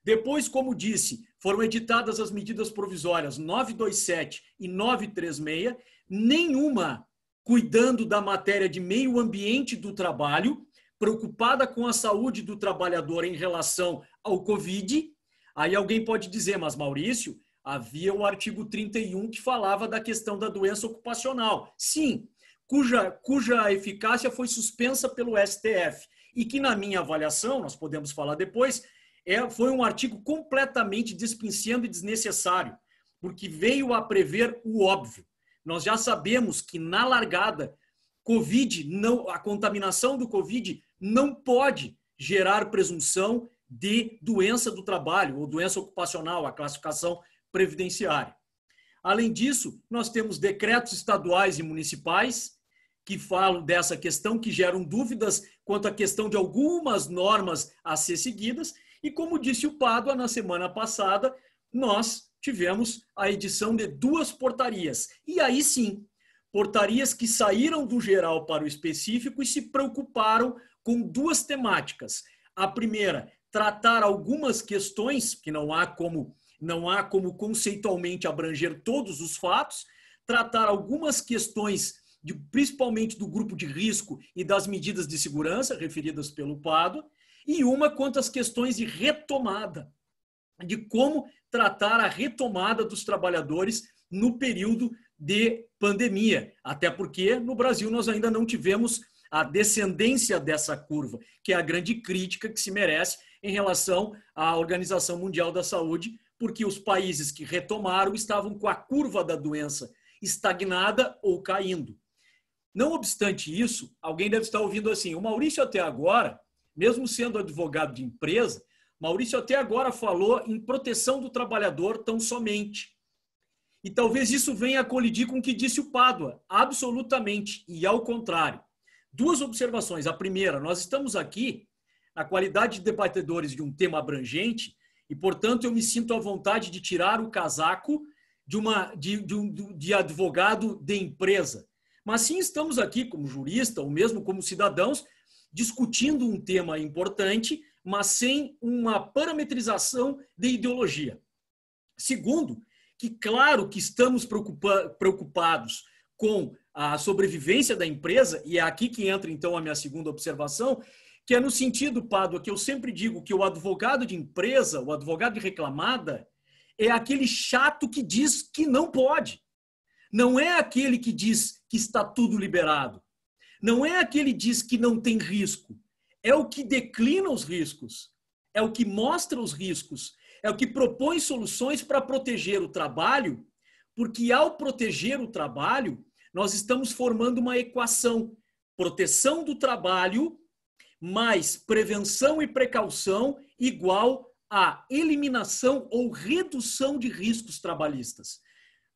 Depois, como disse, foram editadas as medidas provisórias 927 e 936, nenhuma cuidando da matéria de meio ambiente do trabalho, preocupada com a saúde do trabalhador em relação ao Covid. Aí alguém pode dizer, mas Maurício, havia o artigo 31 que falava da questão da doença ocupacional. Sim, cuja eficácia foi suspensa pelo STF e que, na minha avaliação, nós podemos falar depois, foi um artigo completamente despiciando e desnecessário, porque veio a prever o óbvio. Nós já sabemos que, na largada, a contaminação do Covid não pode gerar presunção de doença do trabalho ou doença ocupacional, a classificação previdenciária. Além disso, nós temos decretos estaduais e municipais que falam dessa questão, que geram dúvidas quanto à questão de algumas normas a ser seguidas. E como disse o Pádua, na semana passada, nós tivemos a edição de 2 portarias. E aí sim, portarias que saíram do geral para o específico e se preocuparam com 2 temáticas. A primeira, tratar algumas questões que não há como conceitualmente abranger todos os fatos, tratar algumas questões principalmente do grupo de risco e das medidas de segurança referidas pelo Pádua, e uma quanto às questões de retomada, de como tratar a retomada dos trabalhadores no período de pandemia, até porque no Brasil nós ainda não tivemos a descendência dessa curva, que é a grande crítica que se merece em relação à Organização Mundial da Saúde, porque os países que retomaram estavam com a curva da doença estagnada ou caindo. Não obstante isso, alguém deve estar ouvindo assim, o Maurício até agora, mesmo sendo advogado de empresa, Maurício até agora falou em proteção do trabalhador tão somente. E talvez isso venha a colidir com o que disse o Pádua, absolutamente, e ao contrário. Duas observações. A primeira, nós estamos aqui na qualidade de debatedores de um tema abrangente e, portanto, eu me sinto à vontade de tirar o casaco de advogado de empresa. Mas sim, estamos aqui como jurista ou mesmo como cidadãos discutindo um tema importante, mas sem uma parametrização de ideologia. Segundo, que claro que estamos preocupados com a sobrevivência da empresa, e é aqui que entra então a minha segunda observação, que é no sentido, Pádua, que eu sempre digo que o advogado de empresa, o advogado de reclamada, é aquele chato que diz que não pode. Não é aquele que diz que está tudo liberado. Não é aquele que diz que não tem risco. É o que declina os riscos. É o que mostra os riscos. É o que propõe soluções para proteger o trabalho, porque ao proteger o trabalho, nós estamos formando uma equação. Proteção do trabalho mais prevenção e precaução igual a eliminação ou redução de riscos trabalhistas.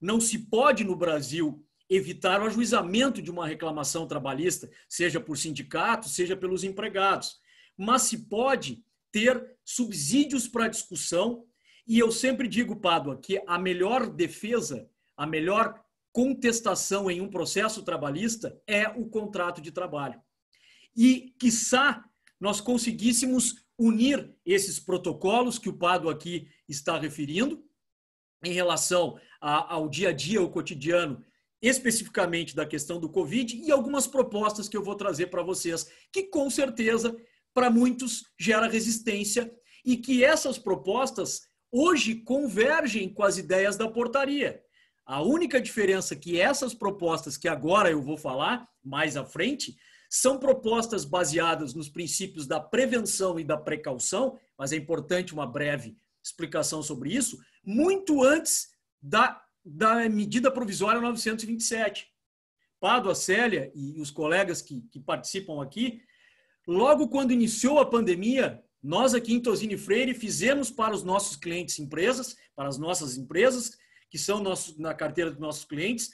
Não se pode, no Brasil, evitar o ajuizamento de uma reclamação trabalhista, seja por sindicato, seja pelos empregados. Mas se pode ter subsídios para discussão, e eu sempre digo, Pádua, que a melhor defesa, a melhor contestação em um processo trabalhista é o contrato de trabalho. E, quiçá, nós conseguíssemos unir esses protocolos que o Pádua aqui está referindo, em relação ao dia a dia, ao cotidiano, especificamente da questão do Covid, e algumas propostas que eu vou trazer para vocês, que com certeza, para muitos, gera resistência, e que essas propostas hoje convergem com as ideias da portaria. A única diferença é que essas propostas que agora eu vou falar, mais à frente, são propostas baseadas nos princípios da prevenção e da precaução, mas é importante uma breve explicação sobre isso, muito antes da medida provisória 927. Pádua, Célia e os colegas que participam aqui, logo quando iniciou a pandemia, nós aqui em Tosini Freire fizemos para os nossos clientes empresas, para as nossas empresas, que são na carteira dos nossos clientes,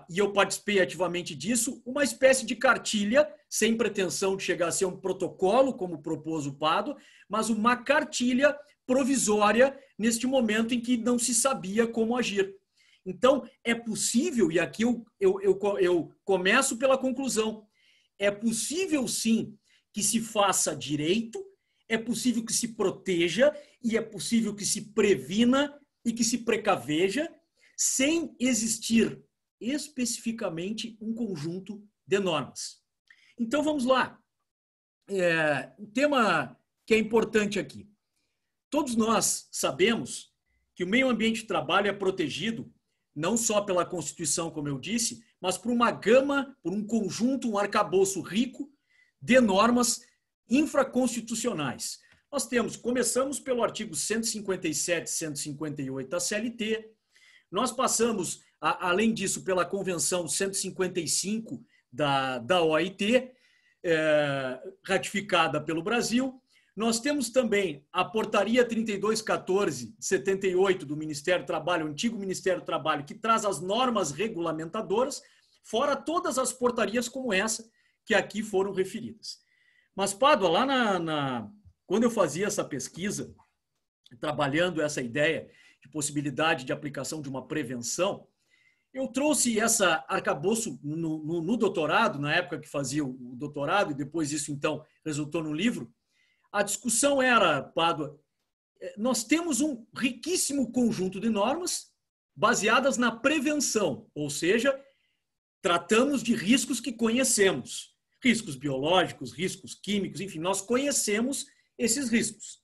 e eu participei ativamente disso, uma espécie de cartilha, sem pretensão de chegar a ser um protocolo, como propôs o Pádua, mas uma cartilha provisória neste momento em que não se sabia como agir. Então, é possível, e aqui eu começo pela conclusão, é possível sim que se faça direito, é possível que se proteja e é possível que se previna e que se precaveja, sem existir especificamente um conjunto de normas. Então, vamos lá. Um tema que é importante aqui. Todos nós sabemos que o meio ambiente de trabalho é protegido não só pela Constituição, como eu disse, mas por uma gama, por um conjunto, um arcabouço rico de normas infraconstitucionais. Nós começamos pelo artigo 157 e 158 da CLT, nós passamos, além disso, pela Convenção 155 da OIT, ratificada pelo Brasil. Nós temos também a Portaria 3214 de 78 do Ministério do Trabalho, o antigo Ministério do Trabalho, que traz as normas regulamentadoras, fora todas as portarias como essa que aqui foram referidas. Mas, Pádua, lá quando eu fazia essa pesquisa, trabalhando essa ideia de possibilidade de aplicação de uma prevenção, eu trouxe essa arcabouço no doutorado, na época que fazia o doutorado, e depois isso, então, resultou no livro. A discussão era, Pádua, nós temos um riquíssimo conjunto de normas baseadas na prevenção, ou seja, tratamos de riscos que conhecemos, riscos biológicos, riscos químicos, enfim, nós conhecemos esses riscos.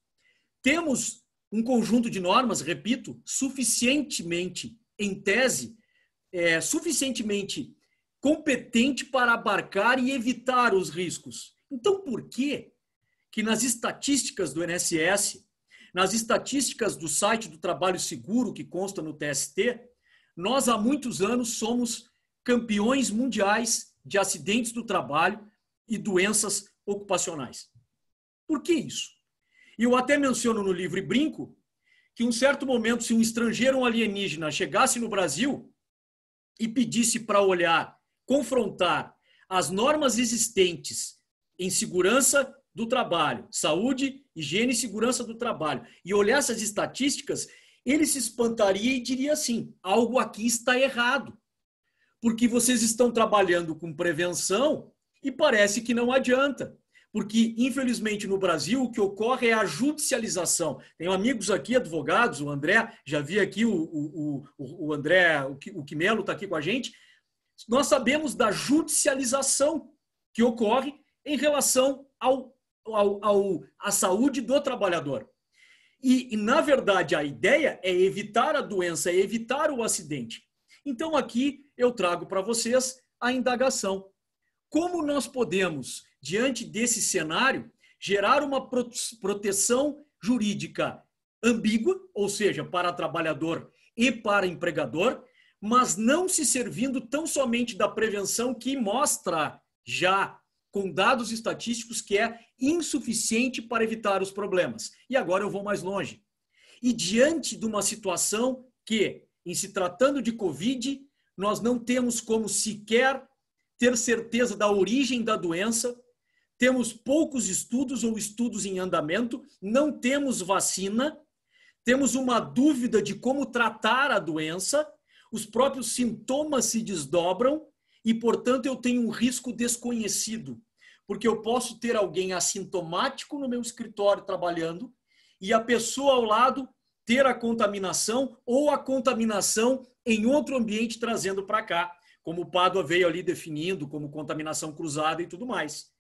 Temos um conjunto de normas, repito, suficientemente, em tese, suficientemente competente para abarcar e evitar os riscos. Então, por que nas estatísticas do INSS, nas estatísticas do site do Trabalho Seguro, que consta no TST, nós há muitos anos somos campeões mundiais de acidentes do trabalho e doenças ocupacionais? Por que isso? E eu até menciono no livro e brinco que em um certo momento, se um estrangeiro, um alienígena, chegasse no Brasil e pedisse para olhar, confrontar as normas existentes em segurança do trabalho, saúde, higiene e segurança do trabalho, e olhasse as estatísticas, ele se espantaria e diria assim: algo aqui está errado, porque vocês estão trabalhando com prevenção e parece que não adianta. Porque, infelizmente, no Brasil, o que ocorre é a judicialização. Tenho amigos aqui, advogados, o André, já vi aqui o André, o Quimelo está aqui com a gente. Nós sabemos da judicialização que ocorre em relação à saúde do trabalhador. E, na verdade, a ideia é evitar a doença, é evitar o acidente. Então, aqui eu trago para vocês a indagação. Como nós podemos, diante desse cenário, gerar uma proteção jurídica ambígua, ou seja, para trabalhador e para empregador, mas não se servindo tão somente da prevenção que mostra já com dados estatísticos que é insuficiente para evitar os problemas. E agora eu vou mais longe. E diante de uma situação que, em se tratando de Covid, nós não temos como sequer ter certeza da origem da doença, temos poucos estudos ou estudos em andamento, não temos vacina, temos uma dúvida de como tratar a doença, os próprios sintomas se desdobram e, portanto, eu tenho um risco desconhecido, porque eu posso ter alguém assintomático no meu escritório trabalhando e a pessoa ao lado ter a contaminação ou a contaminação em outro ambiente trazendo para cá, como o Pádua veio ali definindo, como contaminação cruzada e tudo mais.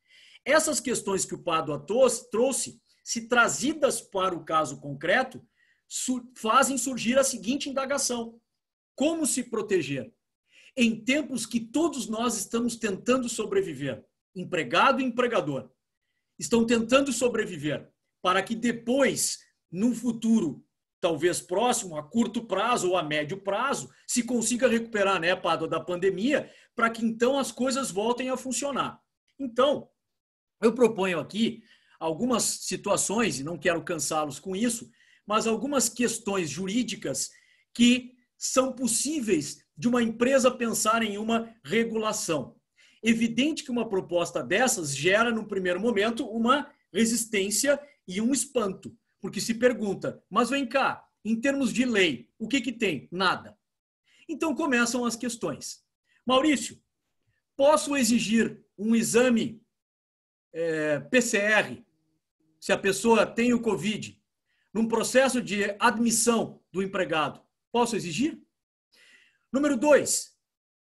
Essas questões que o Pádua trouxe, se trazidas para o caso concreto, fazem surgir a seguinte indagação: como se proteger? Em tempos que todos nós estamos tentando sobreviver, empregado e empregador, estão tentando sobreviver para que depois, num futuro talvez próximo, a curto prazo ou a médio prazo, se consiga recuperar, né, Pádua, da pandemia, para que então as coisas voltem a funcionar. Então, eu proponho aqui algumas situações, e não quero cansá-los com isso, mas algumas questões jurídicas que são possíveis de uma empresa pensar em uma regulação. Evidente que uma proposta dessas gera, no primeiro momento, uma resistência e um espanto, porque se pergunta, mas vem cá, em termos de lei, o que tem? Nada. Então começam as questões. Maurício, posso exigir um exame PCR, se a pessoa tem o Covid, num processo de admissão do empregado? Posso exigir? Número 2,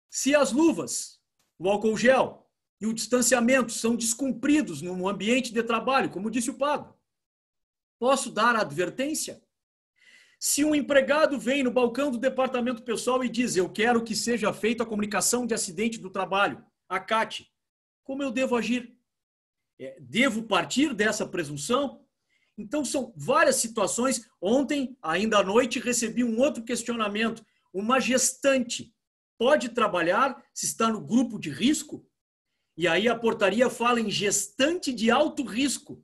se as luvas, o álcool gel e o distanciamento são descumpridos no ambiente de trabalho, como disse o Pádua, posso dar a advertência? Se um empregado vem no balcão do departamento pessoal e diz: eu quero que seja feita a comunicação de acidente do trabalho, a CAT, como eu devo agir? Devo partir dessa presunção? Então, são várias situações. Ontem, ainda à noite, recebi um outro questionamento. Uma gestante pode trabalhar se está no grupo de risco? E aí a portaria fala em gestante de alto risco.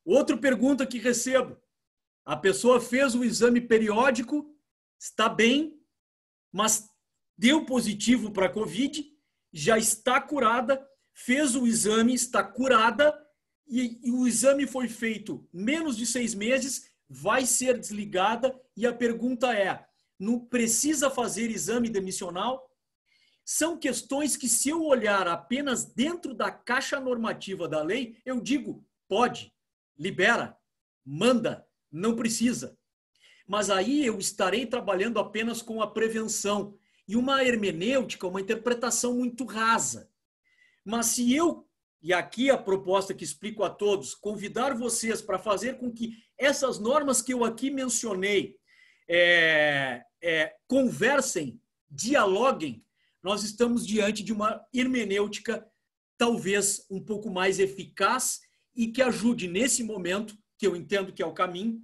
Outra pergunta que recebo: a pessoa fez o exame periódico, está bem, mas deu positivo para a Covid, já está curada, fez o exame, está curada, e o exame foi feito menos de 6 meses, vai ser desligada, e a pergunta é: não precisa fazer exame demissional? São questões que, se eu olhar apenas dentro da caixa normativa da lei, eu digo, pode, libera, manda, não precisa. Mas aí eu estarei trabalhando apenas com a prevenção e uma hermenêutica, uma interpretação muito rasa. Mas se eu e aqui a proposta que explico a todos, convidar vocês para fazer com que essas normas que eu aqui mencionei conversem, dialoguem, nós estamos diante de uma hermenêutica talvez um pouco mais eficaz e que ajude nesse momento, que eu entendo que é o caminho,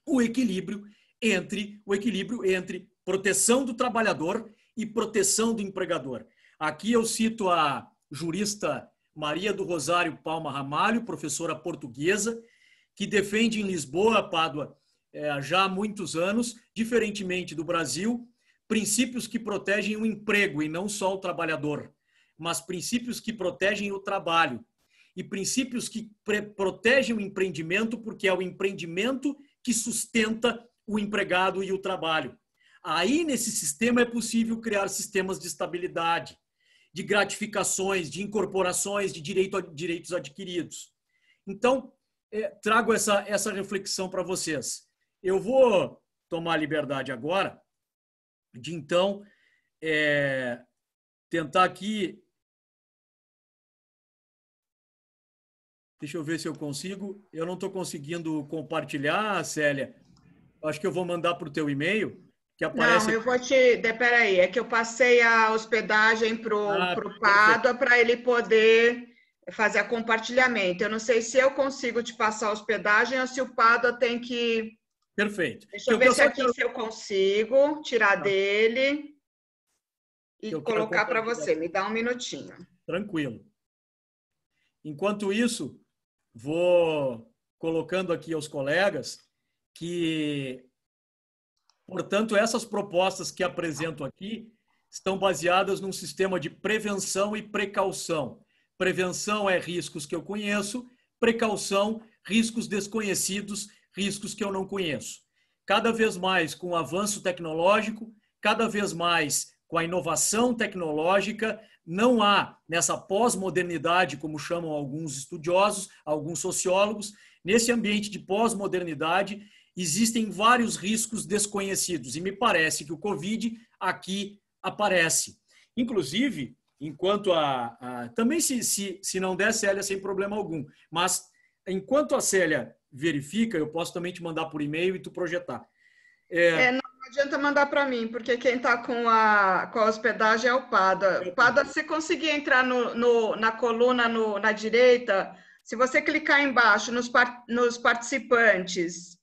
o equilíbrio entre proteção do trabalhador e proteção do empregador. Aqui eu cito a jurista Maria do Rosário Palma Ramalho, professora portuguesa, que defende em Lisboa, Pádua, já há muitos anos, diferentemente do Brasil, princípios que protegem o emprego e não só o trabalhador, mas princípios que protegem o trabalho e princípios que protegem o empreendimento, porque é o empreendimento que sustenta o empregado e o trabalho. Aí, nesse sistema, é possível criar sistemas de estabilidade, de gratificações, de incorporações, de direitos adquiridos. Então, trago essa reflexão para vocês. Eu vou tomar a liberdade agora de, então, tentar aqui... Deixa eu ver se eu consigo. Eu não estou conseguindo compartilhar, Célia. Acho que eu vou mandar para o teu e-mail, que aparece... Não, eu vou te... Peraí, é que eu passei a hospedagem para o Pádua para ele poder fazer a compartilhamento. Eu não sei se eu consigo te passar a hospedagem ou se o Pádua tem que... Perfeito. Deixa eu ver se eu consigo tirar dele e colocar para você. Me dá um minutinho. Tranquilo. Enquanto isso, vou colocando aqui aos colegas que, portanto, essas propostas que apresento aqui estão baseadas num sistema de prevenção e precaução. Prevenção é riscos que eu conheço, precaução, riscos desconhecidos, riscos que eu não conheço. Cada vez mais com o avanço tecnológico, cada vez mais com a inovação tecnológica, não há, nessa pós-modernidade, como chamam alguns estudiosos, alguns sociólogos, nesse ambiente de pós-modernidade, existem vários riscos desconhecidos. E me parece que o Covid aqui aparece. Inclusive, enquanto também se não der, Célia, sem problema algum. Mas, enquanto a Célia verifica, eu posso também te mandar por e-mail e tu projetar. Não adianta mandar para mim, porque quem está com a hospedagem é o Pádua. Pádua, se você conseguir entrar na coluna na direita, se você clicar embaixo nos participantes,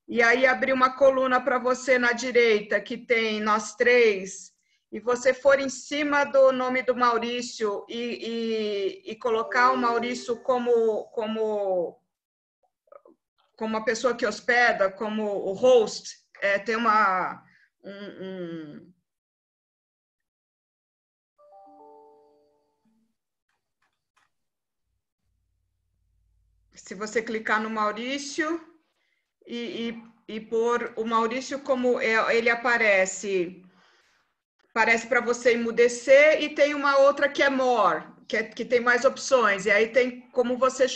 e aí abrir uma coluna para você na direita, que tem nós três, e você for em cima do nome do Maurício e colocar o Maurício como a pessoa que hospeda, como o host, tem se você clicar no Maurício e pôr o Maurício como ele aparece para você emudecer, e tem uma outra que é more, que tem mais opções, e aí tem como você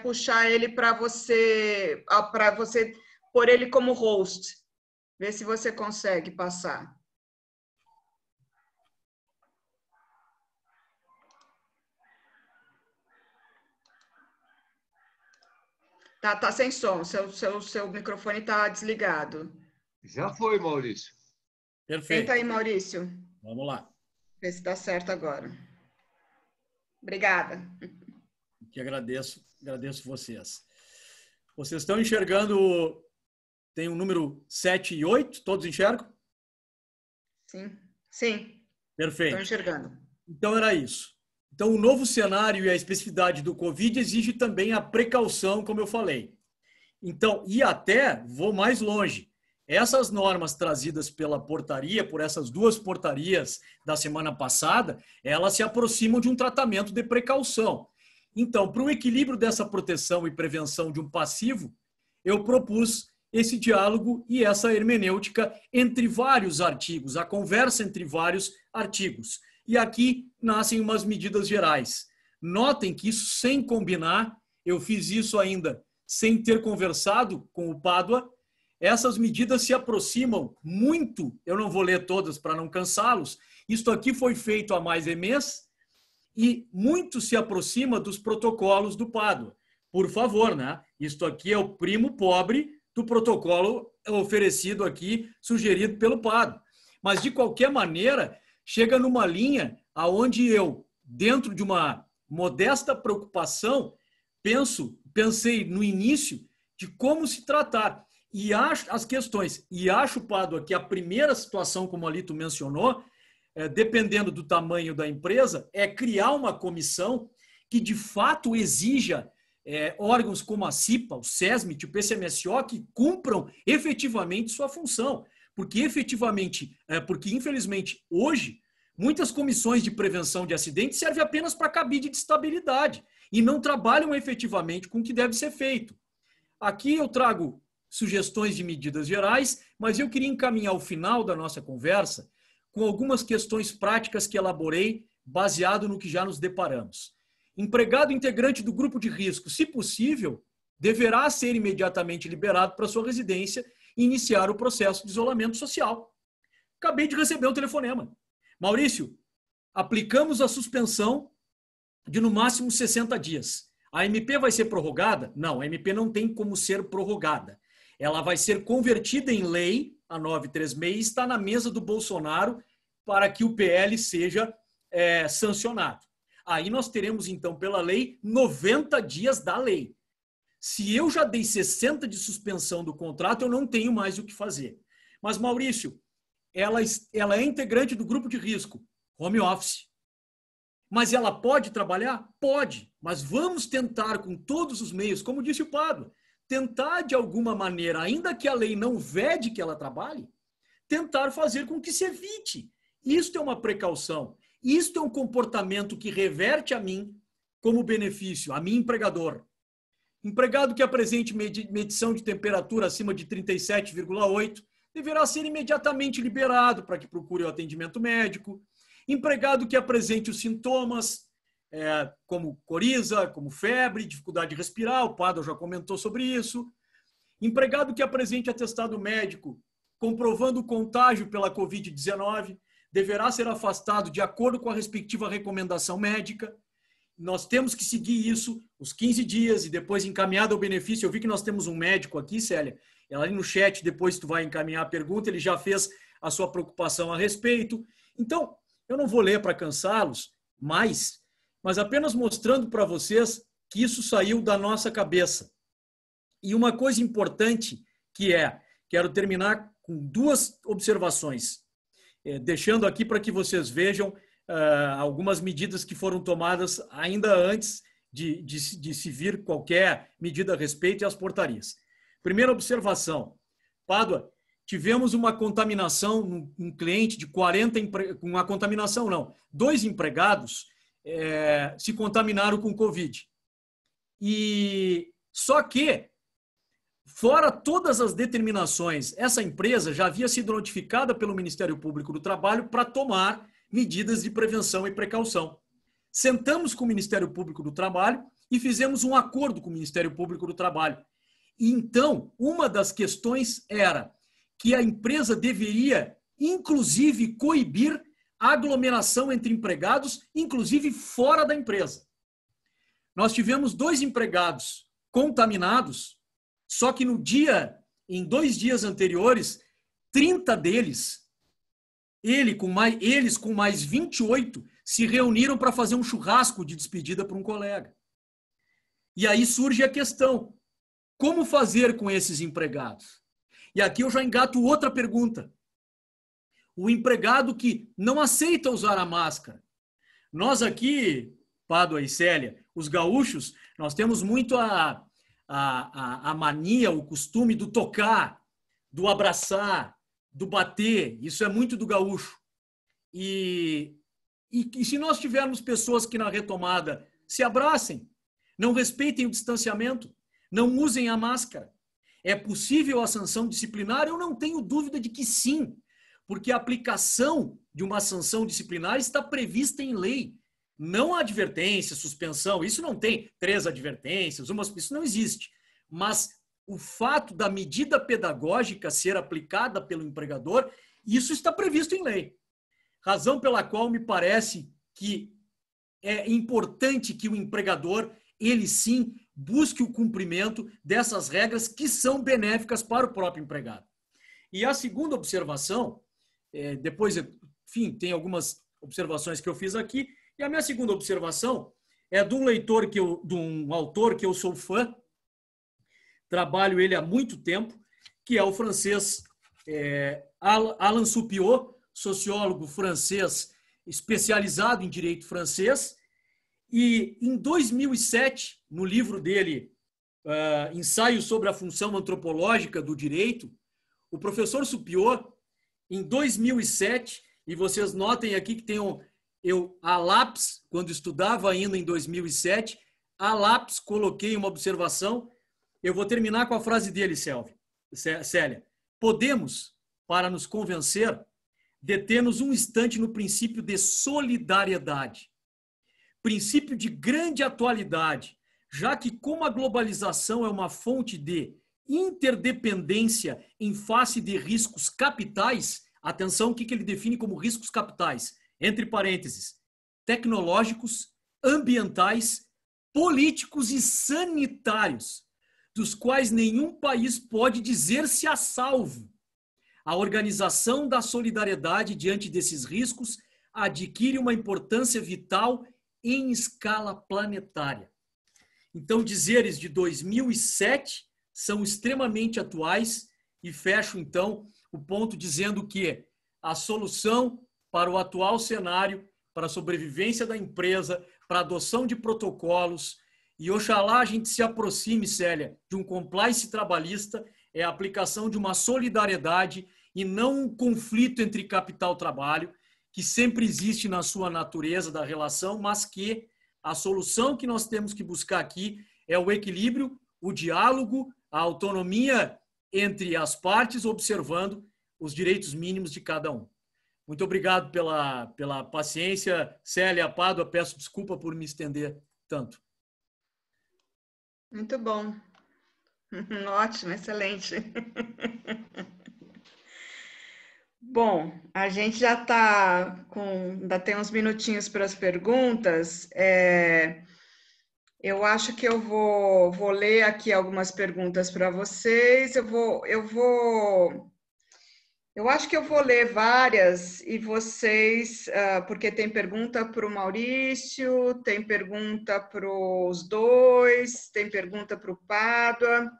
puxar ele para você pôr ele como host. Vê se você consegue passar. Tá sem som, seu microfone está desligado. Já foi, Maurício. Perfeito. Tenta aí, Maurício. Vamos lá. Vê se está certo agora. Obrigada. Que agradeço vocês. Vocês estão enxergando, tem um número 7 e 8, todos enxergam? Sim. Perfeito. Estou enxergando. Então era isso. Então o novo cenário e a especificidade do Covid exige também a precaução, como eu falei. Então, e até vou mais longe. Essas normas trazidas pela portaria, por essas duas portarias da semana passada, elas se aproximam de um tratamento de precaução. Então, para o equilíbrio dessa proteção e prevenção de um passivo, eu propus esse diálogo e essa hermenêutica entre vários artigos, a conversa entre vários artigos. E aqui nascem umas medidas gerais. Notem que isso sem combinar, eu fiz isso ainda sem ter conversado com o Pádua. Essas medidas se aproximam muito, eu não vou ler todas para não cansá-los, isto aqui foi feito há mais de mês, e muito se aproxima dos protocolos do Pádua. Por favor, né? Isto aqui é o primo pobre do protocolo oferecido aqui, sugerido pelo Pádua. Mas, de qualquer maneira, chega numa linha aonde eu, dentro de uma modesta preocupação, pensei no início de como se tratar. E acho as questões. E acho, Pádua, que a primeira situação, como ali tu mencionou, dependendo do tamanho da empresa, é criar uma comissão que, de fato, exija órgãos como a CIPA, o SESMIT, o PCMSO, que cumpram efetivamente sua função. Porque, infelizmente, hoje, muitas comissões de prevenção de acidentes servem apenas para cabide de estabilidade e não trabalham efetivamente com o que deve ser feito. Aqui eu trago sugestões de medidas gerais, mas eu queria encaminhar o final da nossa conversa com algumas questões práticas que elaborei baseado no que já nos deparamos. Empregado integrante do grupo de risco, se possível, deverá ser imediatamente liberado para sua residência e iniciar o processo de isolamento social. Acabei de receber um telefonema. Maurício, aplicamos a suspensão de no máximo 60 dias. A MP vai ser prorrogada? Não, a MP não tem como ser prorrogada. Ela vai ser convertida em lei, a 936, e está na mesa do Bolsonaro para que o PL seja sancionado. Aí nós teremos, então, pela lei, 90 dias da lei. Se eu já dei 60 de suspensão do contrato, eu não tenho mais o que fazer. Mas, Maurício, ela é integrante do grupo de risco, home office. Mas ela pode trabalhar? Pode. Mas vamos tentar com todos os meios, como disse o Pádua, tentar de alguma maneira, ainda que a lei não vede que ela trabalhe, tentar fazer com que se evite. Isto é uma precaução. Isto é um comportamento que reverte a mim como benefício, a mim empregador. Empregado que apresente medição de temperatura acima de 37,8 deverá ser imediatamente liberado para que procure o atendimento médico. Empregado que apresente os sintomas, como coriza, como febre, dificuldade de respirar, o Pádua já comentou sobre isso. Empregado que apresente atestado médico comprovando o contágio pela Covid-19 deverá ser afastado de acordo com a respectiva recomendação médica. Nós temos que seguir isso, os 15 dias, e depois encaminhado ao benefício. Eu vi que nós temos um médico aqui, Célia, ela ali no chat, depois tu vai encaminhar a pergunta, ele já fez a sua preocupação a respeito. Então, eu não vou ler para cansá-los mais, mas apenas mostrando para vocês que isso saiu da nossa cabeça. E uma coisa importante quero terminar com duas observações, deixando aqui para que vocês vejam algumas medidas que foram tomadas ainda antes de se vir qualquer medida a respeito e as portarias. Primeira observação, Pádua, tivemos uma contaminação, um cliente de 40, uma contaminação não, 2 empregados se contaminaram com Covid. E só que, fora todas as determinações, essa empresa já havia sido notificada pelo Ministério Público do Trabalho para tomar medidas de prevenção e precaução. Sentamos com o Ministério Público do Trabalho e fizemos um acordo com o Ministério Público do Trabalho. E então, uma das questões era que a empresa deveria, inclusive, coibir a aglomeração entre empregados, inclusive fora da empresa. Nós tivemos 2 empregados contaminados, só que em 2 dias anteriores, 30 deles, eles com mais 28, se reuniram para fazer um churrasco de despedida para um colega. E aí surge a questão, como fazer com esses empregados? E aqui eu já engato outra pergunta. O empregado que não aceita usar a máscara. Nós aqui, Pádua e Célia, os gaúchos, nós temos muito a mania, o costume do tocar, do abraçar, do bater. Isso é muito do gaúcho. E se nós tivermos pessoas que na retomada se abracem, não respeitem o distanciamento, não usem a máscara, é possível a sanção disciplinar? Eu não tenho dúvida de que sim, porque a aplicação de uma sanção disciplinar está prevista em lei. Não a advertência, suspensão, isso não tem 3 advertências, isso não existe. Mas o fato da medida pedagógica ser aplicada pelo empregador, isso está previsto em lei. Razão pela qual me parece que é importante que o empregador, ele sim, busque o cumprimento dessas regras que são benéficas para o próprio empregado. E a segunda observação, depois, enfim, tem algumas observações que eu fiz aqui, e a minha segunda observação é de um leitor, de um autor que eu sou fã, trabalho ele há muito tempo, que é o francês Alain Soupiot, sociólogo francês especializado em direito francês, e em 2007, no livro dele, Ensaio sobre a Função Antropológica do Direito, o professor Soupiot, em 2007, e vocês notem aqui que tem a lápis, quando estudava ainda em 2007, a lápis coloquei uma observação. Eu vou terminar com a frase dele, Célia. Podemos, para nos convencer, deter-nos um instante no princípio de solidariedade. Princípio de grande atualidade, já que como a globalização é uma fonte de interdependência em face de riscos capitais, atenção, o que ele define como riscos capitais? Entre parênteses, tecnológicos, ambientais, políticos e sanitários, dos quais nenhum país pode dizer-se a salvo. A organização da solidariedade diante desses riscos adquire uma importância vital em escala planetária. Então, dizeres de 2007 são extremamente atuais e fecho, então, o ponto dizendo que a solução para o atual cenário, para a sobrevivência da empresa, para a adoção de protocolos, e oxalá a gente se aproxime, Célia, de um compliance trabalhista, é a aplicação de uma solidariedade e não um conflito entre capital e trabalho, que sempre existe na sua natureza da relação, mas que a solução que nós temos que buscar aqui é o equilíbrio, o diálogo, a autonomia entre as partes, observando os direitos mínimos de cada um. Muito obrigado pela paciência. Célia, Pádua, peço desculpa por me estender tanto. Muito bom. Ótimo, excelente. Bom, a gente já está ainda tem uns minutinhos para as perguntas. Eu acho que eu vou ler aqui algumas perguntas para vocês. Eu acho que eu vou ler várias e vocês, porque tem pergunta para o Maurício, tem pergunta para os dois, tem pergunta para o Pádua.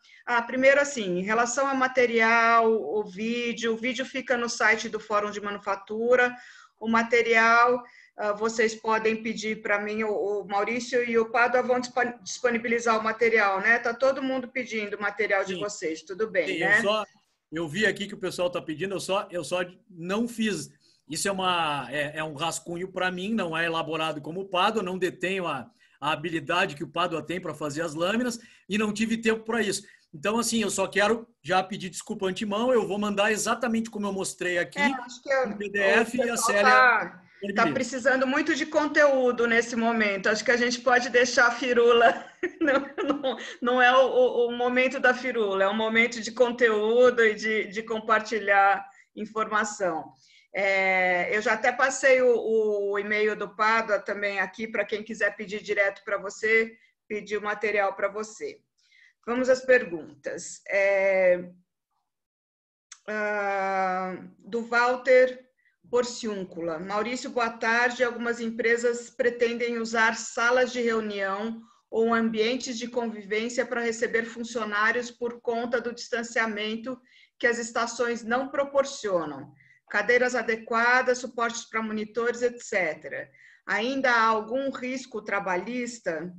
Primeiro assim, em relação ao material, o vídeo fica no site do Fórum de Manufatura. O material, vocês podem pedir para mim, o Maurício e o Pádua vão disponibilizar o material, né? Tá todo mundo pedindo o material de vocês, tudo bem, sim, né? Eu vi aqui que o pessoal está pedindo, eu só não fiz. Isso é um rascunho para mim, não é elaborado como o Pádua, não detenho a habilidade que o Pádua tem para fazer as lâminas e não tive tempo para isso. Então, assim, eu só quero já pedir desculpa antemão, eu vou mandar exatamente como eu mostrei aqui, acho que no PDF e a Célia... Está precisando muito de conteúdo nesse momento. Acho que a gente pode deixar a firula. Não é o momento da firula, é um momento de conteúdo e de compartilhar informação. Eu já até passei o e-mail do Pádua também aqui para quem quiser pedir direto para você, pedir o material para você. Vamos às perguntas. Do Walter Porciúncula. Maurício, boa tarde. Algumas empresas pretendem usar salas de reunião ou ambientes de convivência para receber funcionários por conta do distanciamento que as estações não proporcionam. Cadeiras adequadas, suportes para monitores, etc. Ainda há algum risco trabalhista?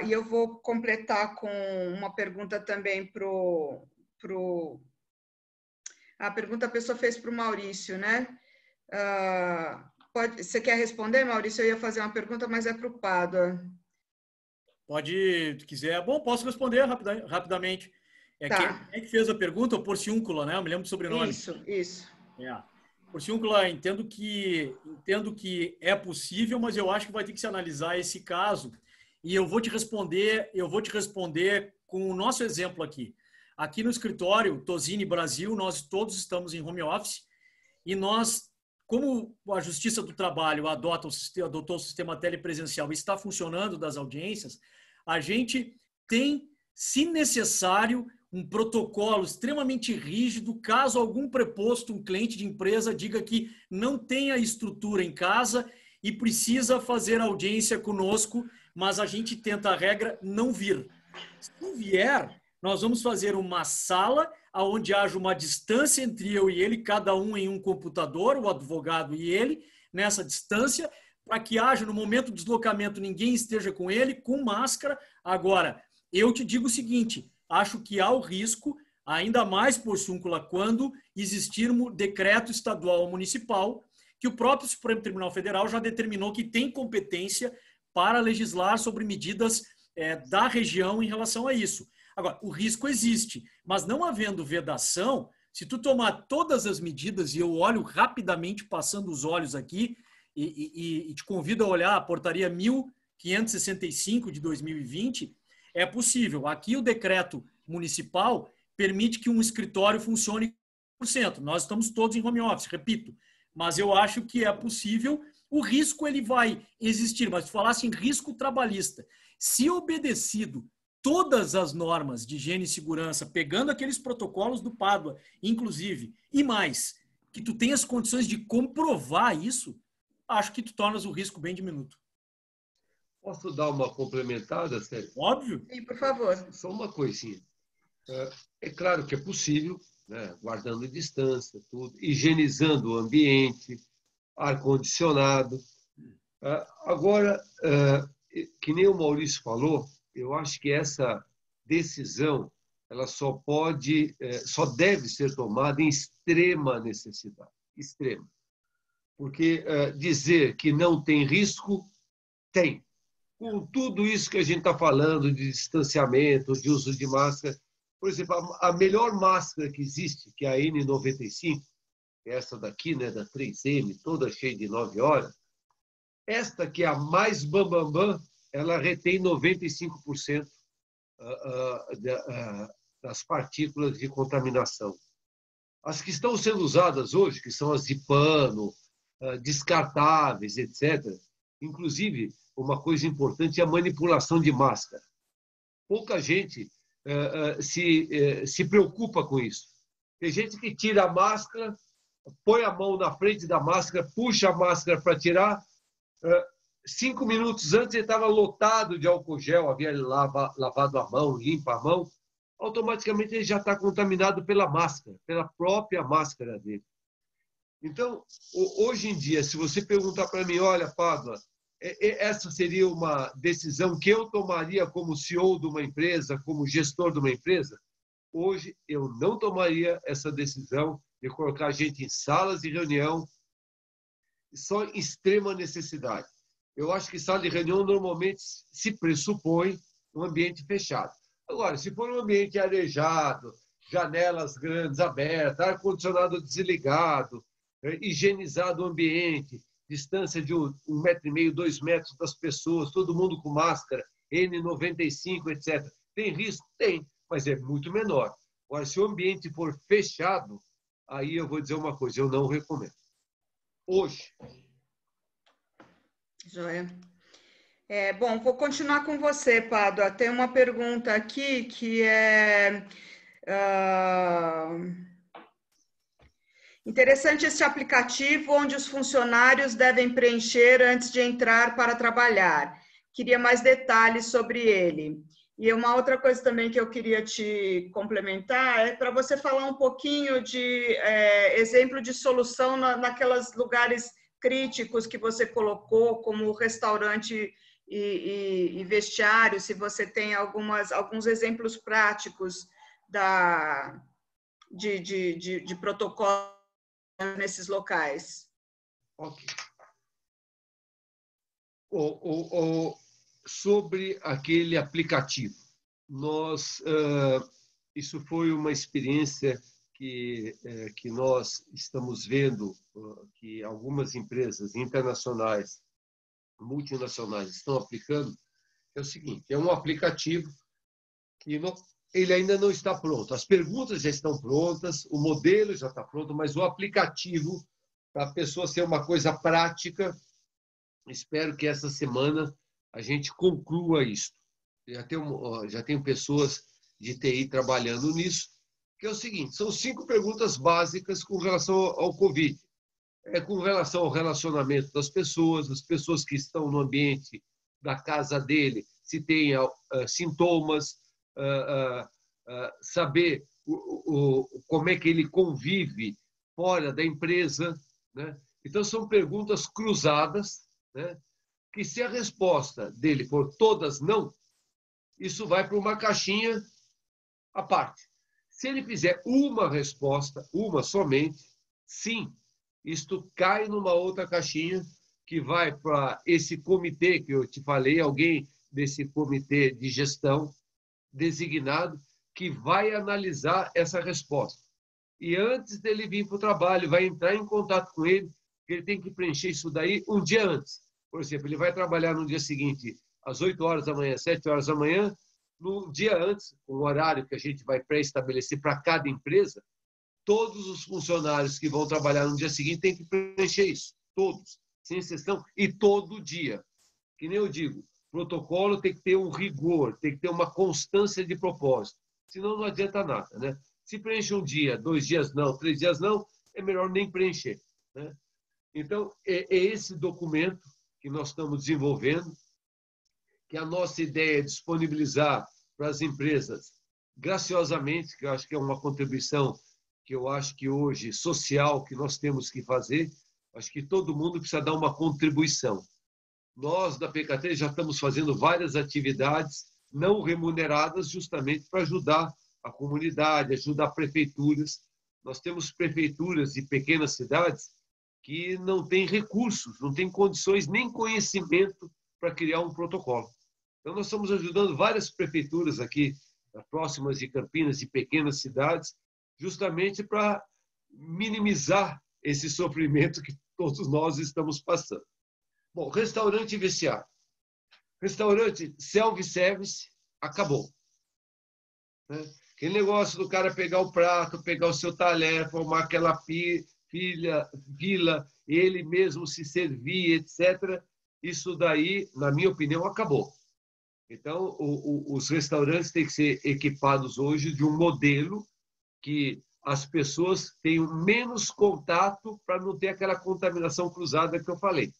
E eu vou completar com uma pergunta também a pergunta a pessoa fez para o Maurício, né? Você quer responder, Maurício? Eu ia fazer uma pergunta, mas é para o Pádua. Pode, se quiser. Bom, posso responder rapidamente. Tá. Quem é que fez a pergunta? O Porciúncula, né? Eu me lembro do sobrenome. Isso. Porciúncula, entendo que é possível, mas eu acho que vai ter que se analisar esse caso. E eu vou te responder com o nosso exemplo aqui. Aqui no escritório Tosini Brasil, nós todos estamos em home office e nós como a Justiça do Trabalho adotou o sistema telepresencial e está funcionando das audiências, a gente tem, se necessário, um protocolo extremamente rígido, caso algum preposto, um cliente de empresa, diga que não tem a estrutura em casa e precisa fazer audiência conosco, mas a gente tenta a regra não vir. Se vier, nós vamos fazer uma sala onde haja uma distância entre eu e ele, cada um em um computador, o advogado e ele, nessa distância, para que haja, no momento do deslocamento, ninguém esteja com ele, com máscara. Agora, eu te digo o seguinte, acho que há o risco, ainda mais por súmula, quando existir um decreto estadual ou municipal, que o próprio Supremo Tribunal Federal já determinou que tem competência para legislar sobre medidas da região em relação a isso. Agora, o risco existe, mas não havendo vedação, se tu tomar todas as medidas, e eu olho rapidamente passando os olhos aqui, e te convido a olhar a portaria 1565 de 2020, é possível. Aqui o decreto municipal permite que um escritório funcione 100%. Nós estamos todos em home office, repito, mas eu acho que é possível. O risco ele vai existir, mas tu falasse em risco trabalhista. Se obedecido todas as normas de higiene e segurança, pegando aqueles protocolos do Pádua, inclusive, e mais, que tu tenhas condições de comprovar isso, acho que tu tornas o risco bem diminuto. Posso dar uma complementada, Sérgio? Óbvio. Sim, por favor. Só uma coisinha. É claro que é possível, né, guardando distância, tudo, higienizando o ambiente, ar-condicionado. Agora, que nem o Maurício falou, eu acho que essa decisão ela só deve ser tomada em extrema necessidade, extrema. Porque dizer que não tem risco, tem. Com tudo isso que a gente está falando de distanciamento, de uso de máscara, por exemplo, a melhor máscara que existe, que é a N95, essa daqui, né, da 3M, toda cheia de 9 horas, esta que é a mais bambambam, ela retém 95% das partículas de contaminação. As que estão sendo usadas hoje, que são as de pano, descartáveis, etc., inclusive, uma coisa importante é a manipulação de máscara. Pouca gente se preocupa com isso. Tem gente que tira a máscara, põe a mão na frente da máscara, puxa a máscara para tirar. 5 minutos antes ele estava lotado de álcool gel, havia lavado a mão, limpa a mão. Automaticamente ele já está contaminado pela máscara, pela própria máscara dele. Então, hoje em dia, se você perguntar para mim, olha, Pádua, essa seria uma decisão que eu tomaria como CEO de uma empresa, como gestor de uma empresa, hoje eu não tomaria essa decisão de colocar a gente em salas de reunião só em extrema necessidade. Eu acho que sala de reunião normalmente se pressupõe um ambiente fechado. Agora, se for um ambiente arejado, janelas grandes abertas, ar-condicionado desligado, higienizado o ambiente, distância de 1,5 metro, 2 metros das pessoas, todo mundo com máscara, N95, etc. Tem risco? Tem, mas é muito menor. Agora, se o ambiente for fechado, aí eu vou dizer uma coisa, eu não recomendo. Hoje. Joia. Bom, vou continuar com você, Pádua. Tem uma pergunta aqui que é... Interessante esse aplicativo onde os funcionários devem preencher antes de entrar para trabalhar. Queria mais detalhes sobre ele. E uma outra coisa também que eu queria te complementar é para você falar um pouquinho de exemplo de solução naqueles lugares críticos que você colocou, como restaurante e vestiário, se você tem alguns exemplos práticos de protocolo nesses locais. Ok. Sobre aquele aplicativo, isso foi uma experiência que nós estamos vendo que algumas empresas internacionais, multinacionais estão aplicando. É o seguinte, é um aplicativo que ele ainda não está pronto. As perguntas já estão prontas, o modelo já está pronto, mas o aplicativo para a pessoa ser uma coisa prática. Espero que essa semana a gente conclua isso. Já tenho pessoas de TI trabalhando nisso, que é o seguinte, são 5 perguntas básicas com relação ao Covid. Com relação ao relacionamento das pessoas, as pessoas que estão no ambiente da casa dele, se tem sintomas, saber como é que ele convive fora da empresa, né? Então, são perguntas cruzadas, né? Que se a resposta dele for todas não, isso vai para uma caixinha à parte. Se ele fizer uma resposta, uma somente, sim, isto cai numa outra caixinha que vai para esse comitê que eu te falei, alguém desse comitê de gestão designado que vai analisar essa resposta. E antes dele vir para o trabalho, vai entrar em contato com ele, que ele tem que preencher isso daí um dia antes. Por exemplo, ele vai trabalhar no dia seguinte, às 8 horas da manhã, 7 horas da manhã, no dia antes, com o horário que a gente vai pré-estabelecer para cada empresa, todos os funcionários que vão trabalhar no dia seguinte têm que preencher isso, todos, sem exceção, e todo dia. Que nem eu digo, protocolo tem que ter um rigor, tem que ter uma constância de propósito, senão não adianta nada, né? Se preenche um dia, 2 dias não, 3 dias não, é melhor nem preencher, né? Então, é esse documento que nós estamos desenvolvendo, que a nossa ideia é disponibilizar para as empresas graciosamente, que eu acho que é uma contribuição que eu acho que hoje, social, que nós temos que fazer. Acho que todo mundo precisa dar uma contribuição. Nós, da PKT, já estamos fazendo várias atividades não remuneradas justamente para ajudar a comunidade, ajudar prefeituras. Nós temos prefeituras de pequenas cidades que não têm recursos, não têm condições nem conhecimento para criar um protocolo. Então, nós estamos ajudando várias prefeituras aqui, próximas de Campinas, de pequenas cidades, justamente para minimizar esse sofrimento que todos nós estamos passando. Bom, restaurante e vestiário. Restaurante self-service acabou. Aquele negócio do cara pegar o prato, pegar o seu talher, formar aquela fila, ele mesmo se servir, etc. Isso daí, na minha opinião, acabou. Então, os restaurantes têm que ser equipados hoje de um modelo que as pessoas tenham menos contato para não ter aquela contaminação cruzada que eu falei.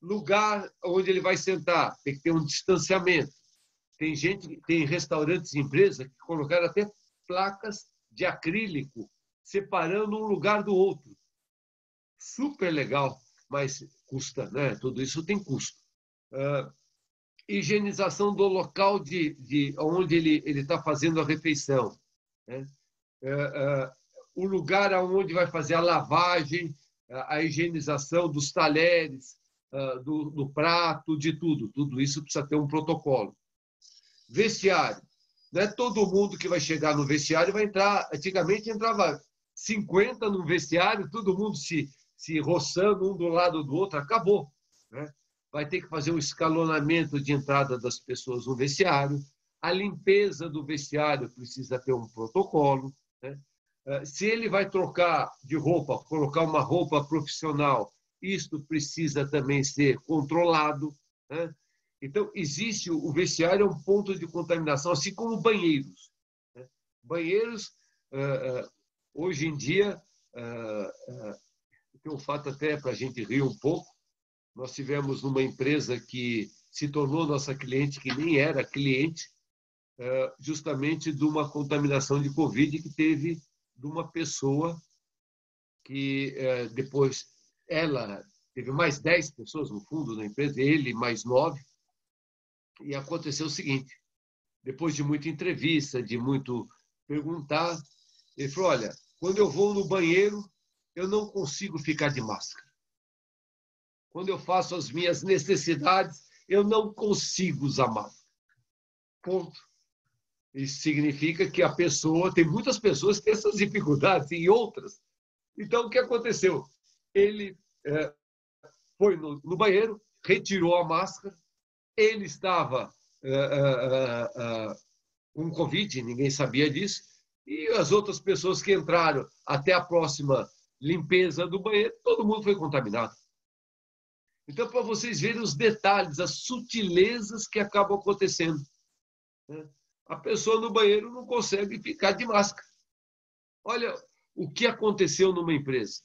Lugar onde ele vai sentar, tem que ter um distanciamento. Tem restaurantes e empresas que colocaram até placas de acrílico separando um lugar do outro. Super legal, mas custa, né? Tudo isso tem custo. Higienização do local onde ele está fazendo a refeição, né? O lugar onde vai fazer a lavagem, a higienização dos talheres, do prato, de tudo. Tudo isso precisa ter um protocolo. Vestiário. Não é todo mundo que vai chegar no vestiário vai entrar. Antigamente entrava 50 no vestiário, todo mundo se roçando um do lado do outro, acabou, né? Vai ter que fazer um escalonamento de entrada das pessoas no vestiário. A limpeza do vestiário precisa ter um protocolo, né? Se ele vai trocar de roupa, colocar uma roupa profissional, isto precisa também ser controlado, né? Então, o vestiário é um ponto de contaminação, assim como banheiros, né? Banheiros, hoje em dia, tem um fato até para a gente rir um pouco. Nós tivemos uma empresa que se tornou nossa cliente, que nem era cliente, justamente de uma contaminação de Covid que teve de uma pessoa que depois ela teve mais 10 pessoas no fundo da empresa, ele mais 9, e aconteceu o seguinte: depois de muita entrevista, de muito perguntar, ele falou: olha, quando eu vou no banheiro, eu não consigo ficar de máscara. Quando eu faço as minhas necessidades, eu não consigo usar máscara. Ponto. Isso significa que a pessoa, tem muitas pessoas que têm essas dificuldades e outras. Então, o que aconteceu? Ele foi no banheiro, retirou a máscara, ele estava com Covid, ninguém sabia disso, e as outras pessoas que entraram até a próxima limpeza do banheiro, todo mundo foi contaminado. Então, para vocês verem os detalhes, as sutilezas que acabam acontecendo. A pessoa no banheiro não consegue ficar de máscara. Olha o que aconteceu numa empresa.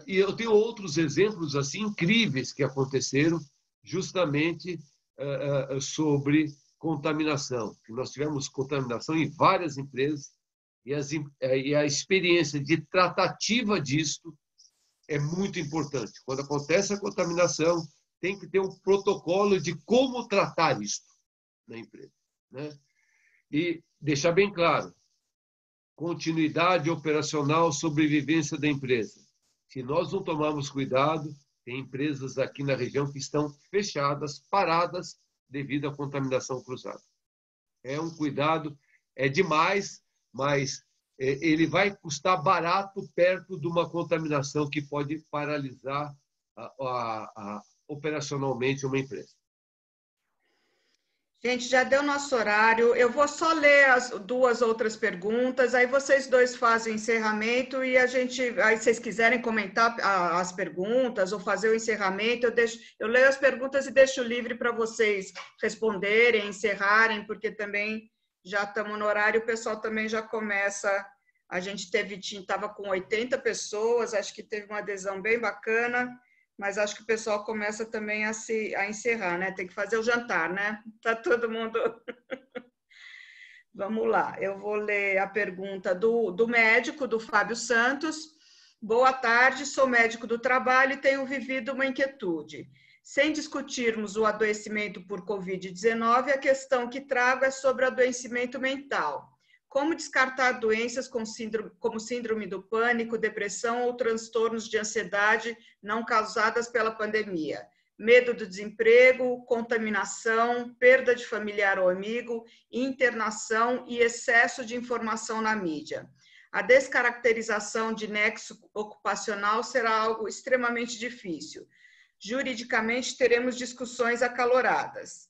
E eu tenho outros exemplos assim incríveis que aconteceram justamente sobre contaminação. Nós tivemos contaminação em várias empresas e a experiência de tratativa disto é muito importante. Quando acontece a contaminação, tem que ter um protocolo de como tratar isso na empresa. E deixar bem claro, continuidade operacional, sobrevivência da empresa. Se nós não tomarmos cuidado, tem empresas aqui na região que estão fechadas, paradas, devido à contaminação cruzada. É um cuidado, é demais, mas ele vai custar barato perto de uma contaminação que pode paralisar operacionalmente uma empresa. Gente, já deu nosso horário. Eu vou só ler as duas outras perguntas, aí vocês dois fazem o encerramento e aí se vocês quiserem comentar as perguntas ou fazer o encerramento, eu leio as perguntas e deixo livre para vocês responderem, encerrarem, porque também já estamos no horário, o pessoal também já começa. A gente estava com 80 pessoas, acho que teve uma adesão bem bacana. Mas acho que o pessoal começa também a encerrar, né? Tem que fazer o jantar, né? Tá todo mundo... Vamos lá, eu vou ler a pergunta do médico, do Fábio Santos. Boa tarde, sou médico do trabalho e tenho vivido uma inquietude. Sem discutirmos o adoecimento por Covid-19, a questão que trago é sobre o adoecimento mental. Como descartar doenças como síndrome do pânico, depressão ou transtornos de ansiedade não causadas pela pandemia? Medo do desemprego, contaminação, perda de familiar ou amigo, internação e excesso de informação na mídia. A descaracterização de nexo ocupacional será algo extremamente difícil. Juridicamente, teremos discussões acaloradas.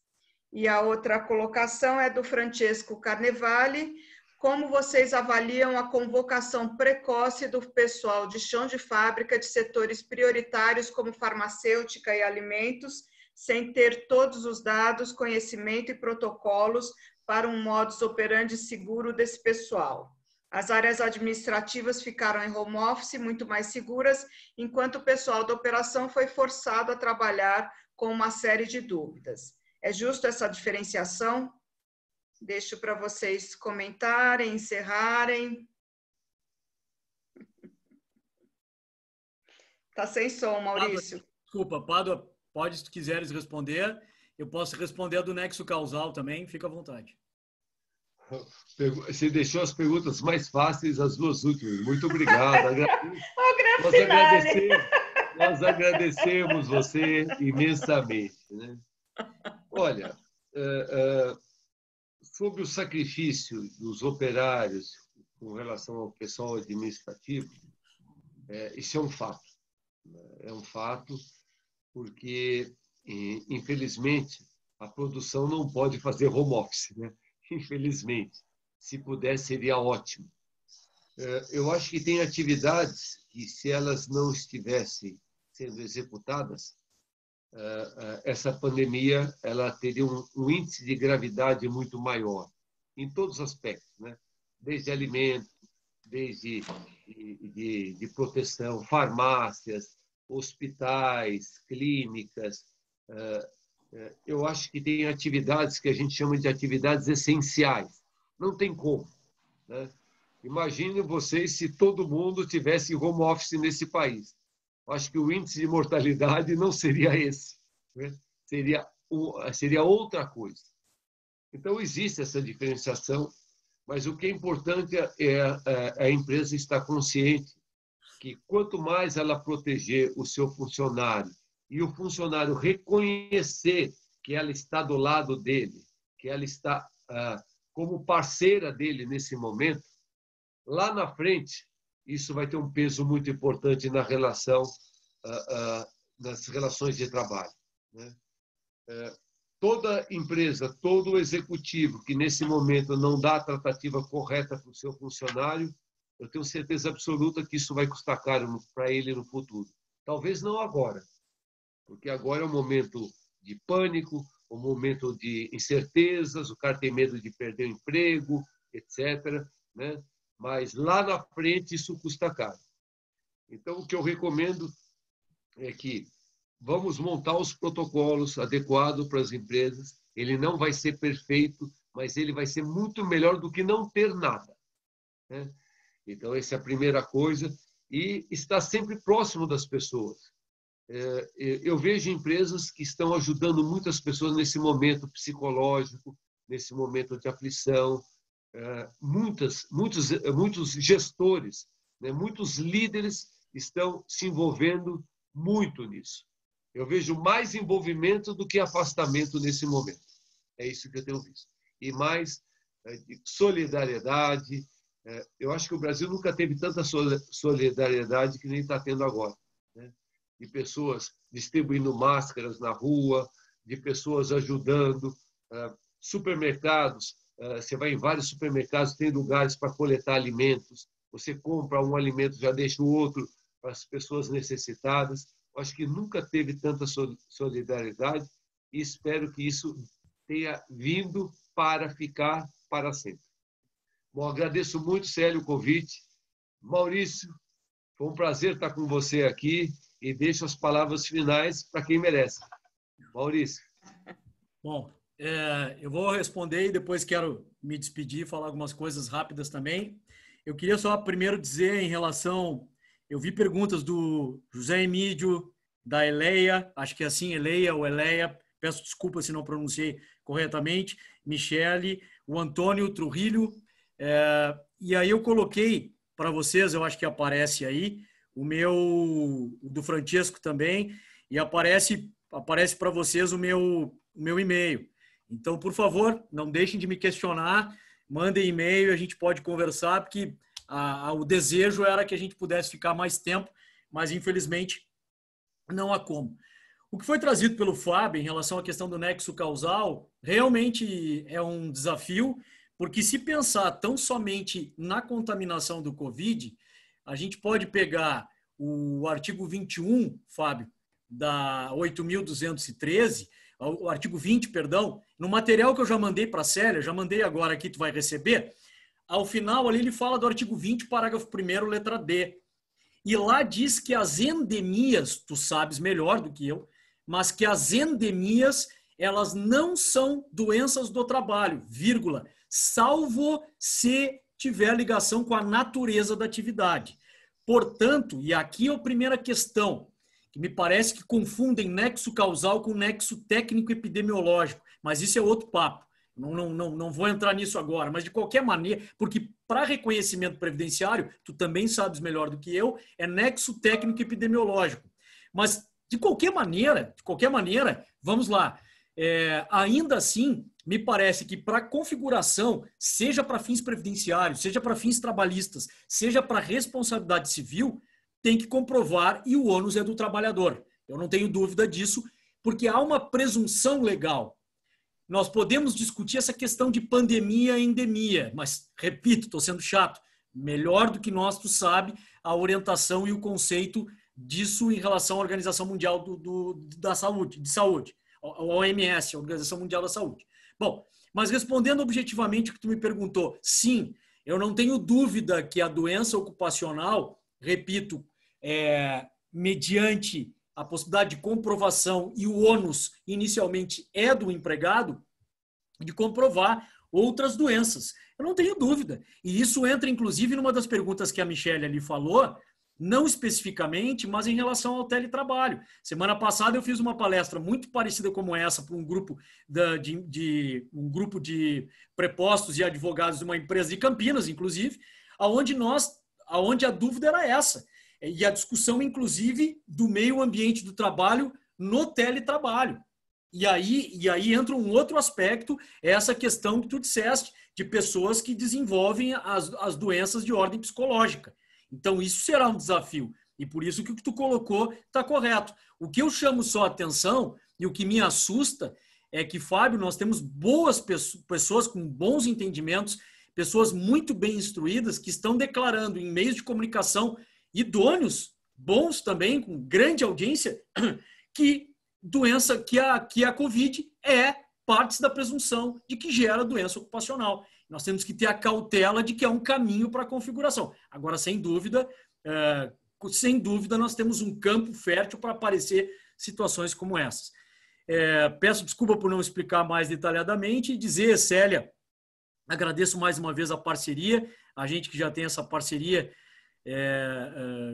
E a outra colocação é do Francesco Carnevale. Como vocês avaliam a convocação precoce do pessoal de chão de fábrica de setores prioritários como farmacêutica e alimentos, sem ter todos os dados, conhecimento e protocolos para um modus operandi seguro desse pessoal? As áreas administrativas ficaram em home office muito mais seguras, enquanto o pessoal da operação foi forçado a trabalhar com uma série de dúvidas. É justo essa diferenciação? Deixo para vocês comentarem, encerrarem. Está sem som, Maurício. Desculpa, Pádua, pode, se tu quiseres responder. Eu posso responder a do nexo causal também, fica à vontade. Você deixou as perguntas mais fáceis, as duas últimas. Muito obrigado. Nós agradecemos você imensamente. Né? Olha, sobre o sacrifício dos operários com relação ao pessoal administrativo, isso é um fato. É um fato porque, infelizmente, a produção não pode fazer home office, né? Infelizmente. Se pudesse, seria ótimo. Eu acho que tem atividades que, se elas não estivessem sendo executadas, essa pandemia ela teria um índice de gravidade muito maior, em todos os aspectos, né? Desde alimento, desde de proteção, farmácias, hospitais, clínicas. Eu acho que tem atividades que a gente chama de atividades essenciais. Não tem como. Né? Imagine vocês se todo mundo tivesse home office nesse país. Eu acho que o índice de mortalidade não seria esse. Né? Seria outra coisa. Então, existe essa diferenciação, mas o que é importante é a empresa estar consciente que quanto mais ela proteger o seu funcionário e o funcionário reconhecer que ela está do lado dele, que ela está como parceira dele nesse momento, lá na frente, isso vai ter um peso muito importante na relação, nas relações de trabalho. Né? Toda empresa, todo executivo que nesse momento não dá a tratativa correta para o seu funcionário, eu tenho certeza absoluta que isso vai custar caro para ele no futuro. Talvez não agora, porque agora é um momento de pânico, um momento de incertezas, o cara tem medo de perder o emprego, etc., né? Mas lá na frente isso custa caro. Então, o que eu recomendo é que vamos montar os protocolos adequados para as empresas. Ele não vai ser perfeito, mas ele vai ser muito melhor do que não ter nada, né? Então, essa é a primeira coisa. E estar sempre próximo das pessoas. Eu vejo empresas que estão ajudando muitas pessoas nesse momento psicológico, nesse momento de aflição. Muitos gestores, né, muitos líderes estão se envolvendo muito nisso. Eu vejo mais envolvimento do que afastamento nesse momento. É isso que eu tenho visto. E mais solidariedade. Eu acho que o Brasil nunca teve tanta solidariedade que nem está tendo agora, né? De pessoas distribuindo máscaras na rua, de pessoas ajudando, supermercados. Você vai em vários supermercados, tem lugares para coletar alimentos. Você compra um alimento, já deixa o outro para as pessoas necessitadas. Eu acho que nunca teve tanta solidariedade e espero que isso tenha vindo para ficar para sempre. Bom, agradeço muito, Célio, o convite. Maurício, foi um prazer estar com você aqui e deixo as palavras finais para quem merece. Maurício. Bom, eu vou responder e depois quero me despedir, falar algumas coisas rápidas também. Eu queria só primeiro dizer em relação... Eu vi perguntas do José Emílio, da Eleia, acho que é assim, Eleia ou Eleia, peço desculpa se não pronunciei corretamente, Michele, o Antônio Trujillo, e aí eu coloquei para vocês, eu acho que aparece aí, o do Francesco também, e aparece para vocês o meu e-mail. Então, por favor, não deixem de me questionar, mandem e-mail, a gente pode conversar, porque o desejo era que a gente pudesse ficar mais tempo, mas infelizmente não há como. O que foi trazido pelo Fábio em relação à questão do nexo causal realmente é um desafio, porque se pensar tão somente na contaminação do Covid, a gente pode pegar o artigo 21, Fábio, da 8.213, o artigo 20, perdão, no material que eu já mandei para a Célia, já mandei agora aqui, tu vai receber, ao final ali ele fala do artigo 20, parágrafo 1º, letra D. E lá diz que as endemias, tu sabes melhor do que eu, mas que as endemias, elas não são doenças do trabalho, vírgula, salvo se tiver ligação com a natureza da atividade. Portanto, e aqui é a primeira questão, que me parece que confundem nexo causal com nexo técnico epidemiológico, mas isso é outro papo. Não vou entrar nisso agora, mas de qualquer maneira, porque para reconhecimento previdenciário, tu também sabes melhor do que eu, é nexo técnico epidemiológico. Mas, de qualquer maneira, vamos lá. Ainda assim, me parece que para configuração, seja para fins previdenciários, seja para fins trabalhistas, seja para responsabilidade civil, tem que comprovar e o ônus é do trabalhador. Eu não tenho dúvida disso, porque há uma presunção legal. Nós podemos discutir essa questão de pandemia e endemia, mas, repito, estou sendo chato, melhor do que nós, tu sabe, a orientação e o conceito disso em relação à Organização Mundial de Saúde, a OMS, a Organização Mundial da Saúde. Bom, mas respondendo objetivamente o que tu me perguntou, sim, eu não tenho dúvida que a doença ocupacional, repito, mediante a possibilidade de comprovação e o ônus inicialmente é do empregado, de comprovar outras doenças. Eu não tenho dúvida. E isso entra, inclusive, numa das perguntas que a Michele ali falou, não especificamente, mas em relação ao teletrabalho. Semana passada eu fiz uma palestra muito parecida como essa para um grupo de prepostos e advogados de uma empresa de Campinas, inclusive, aonde a dúvida era essa. E a discussão, inclusive, do meio ambiente do trabalho no teletrabalho. E aí entra um outro aspecto, essa questão que tu disseste, de pessoas que desenvolvem as doenças de ordem psicológica. Então, isso será um desafio. E por isso que o que tu colocou está correto. O que eu chamo só atenção e o que me assusta é que, Fábio, nós temos boas pessoas com bons entendimentos, pessoas muito bem instruídas que estão declarando em meios de comunicação idôneos, bons também, com grande audiência, que a Covid é parte da presunção de que gera doença ocupacional. Nós temos que ter a cautela de que é um caminho para a configuração. Agora, sem dúvida, nós temos um campo fértil para aparecer situações como essas. Peço desculpa por não explicar mais detalhadamente e dizer, Célia, agradeço mais uma vez a parceria, a gente que já tem essa parceria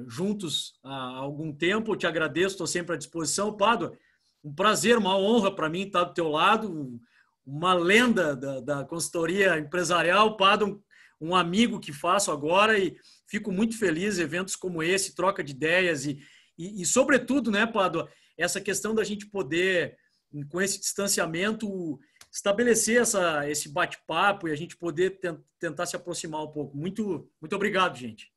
juntos há algum tempo, eu te agradeço, estou sempre à disposição. Pádua, um prazer, uma honra para mim estar do teu lado, uma lenda da consultoria empresarial, Pádua, um amigo que faço agora e fico muito feliz, eventos como esse, troca de ideias e sobretudo, né, Pádua, essa questão da gente poder, com esse distanciamento, estabelecer esse bate-papo e a gente poder tentar se aproximar um pouco. Muito, muito obrigado, gente.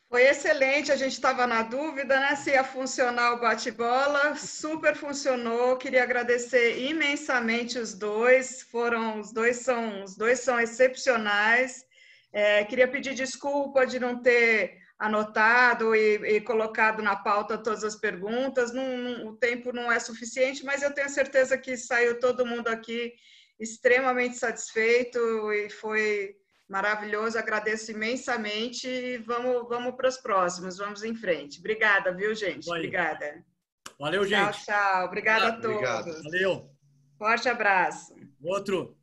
Foi excelente, a gente estava na dúvida, né, se ia funcionar o bate-bola, super funcionou, queria agradecer imensamente os dois, os dois são excepcionais, queria pedir desculpa de não ter anotado e colocado na pauta todas as perguntas, o tempo não é suficiente, mas eu tenho certeza que saiu todo mundo aqui extremamente satisfeito e foi maravilhoso, agradeço imensamente e vamos para os próximos, vamos em frente. Obrigada, viu, gente? Obrigada. Valeu, gente. Tchau, tchau. Obrigada a todos. Obrigado. Valeu. Forte abraço. Outro.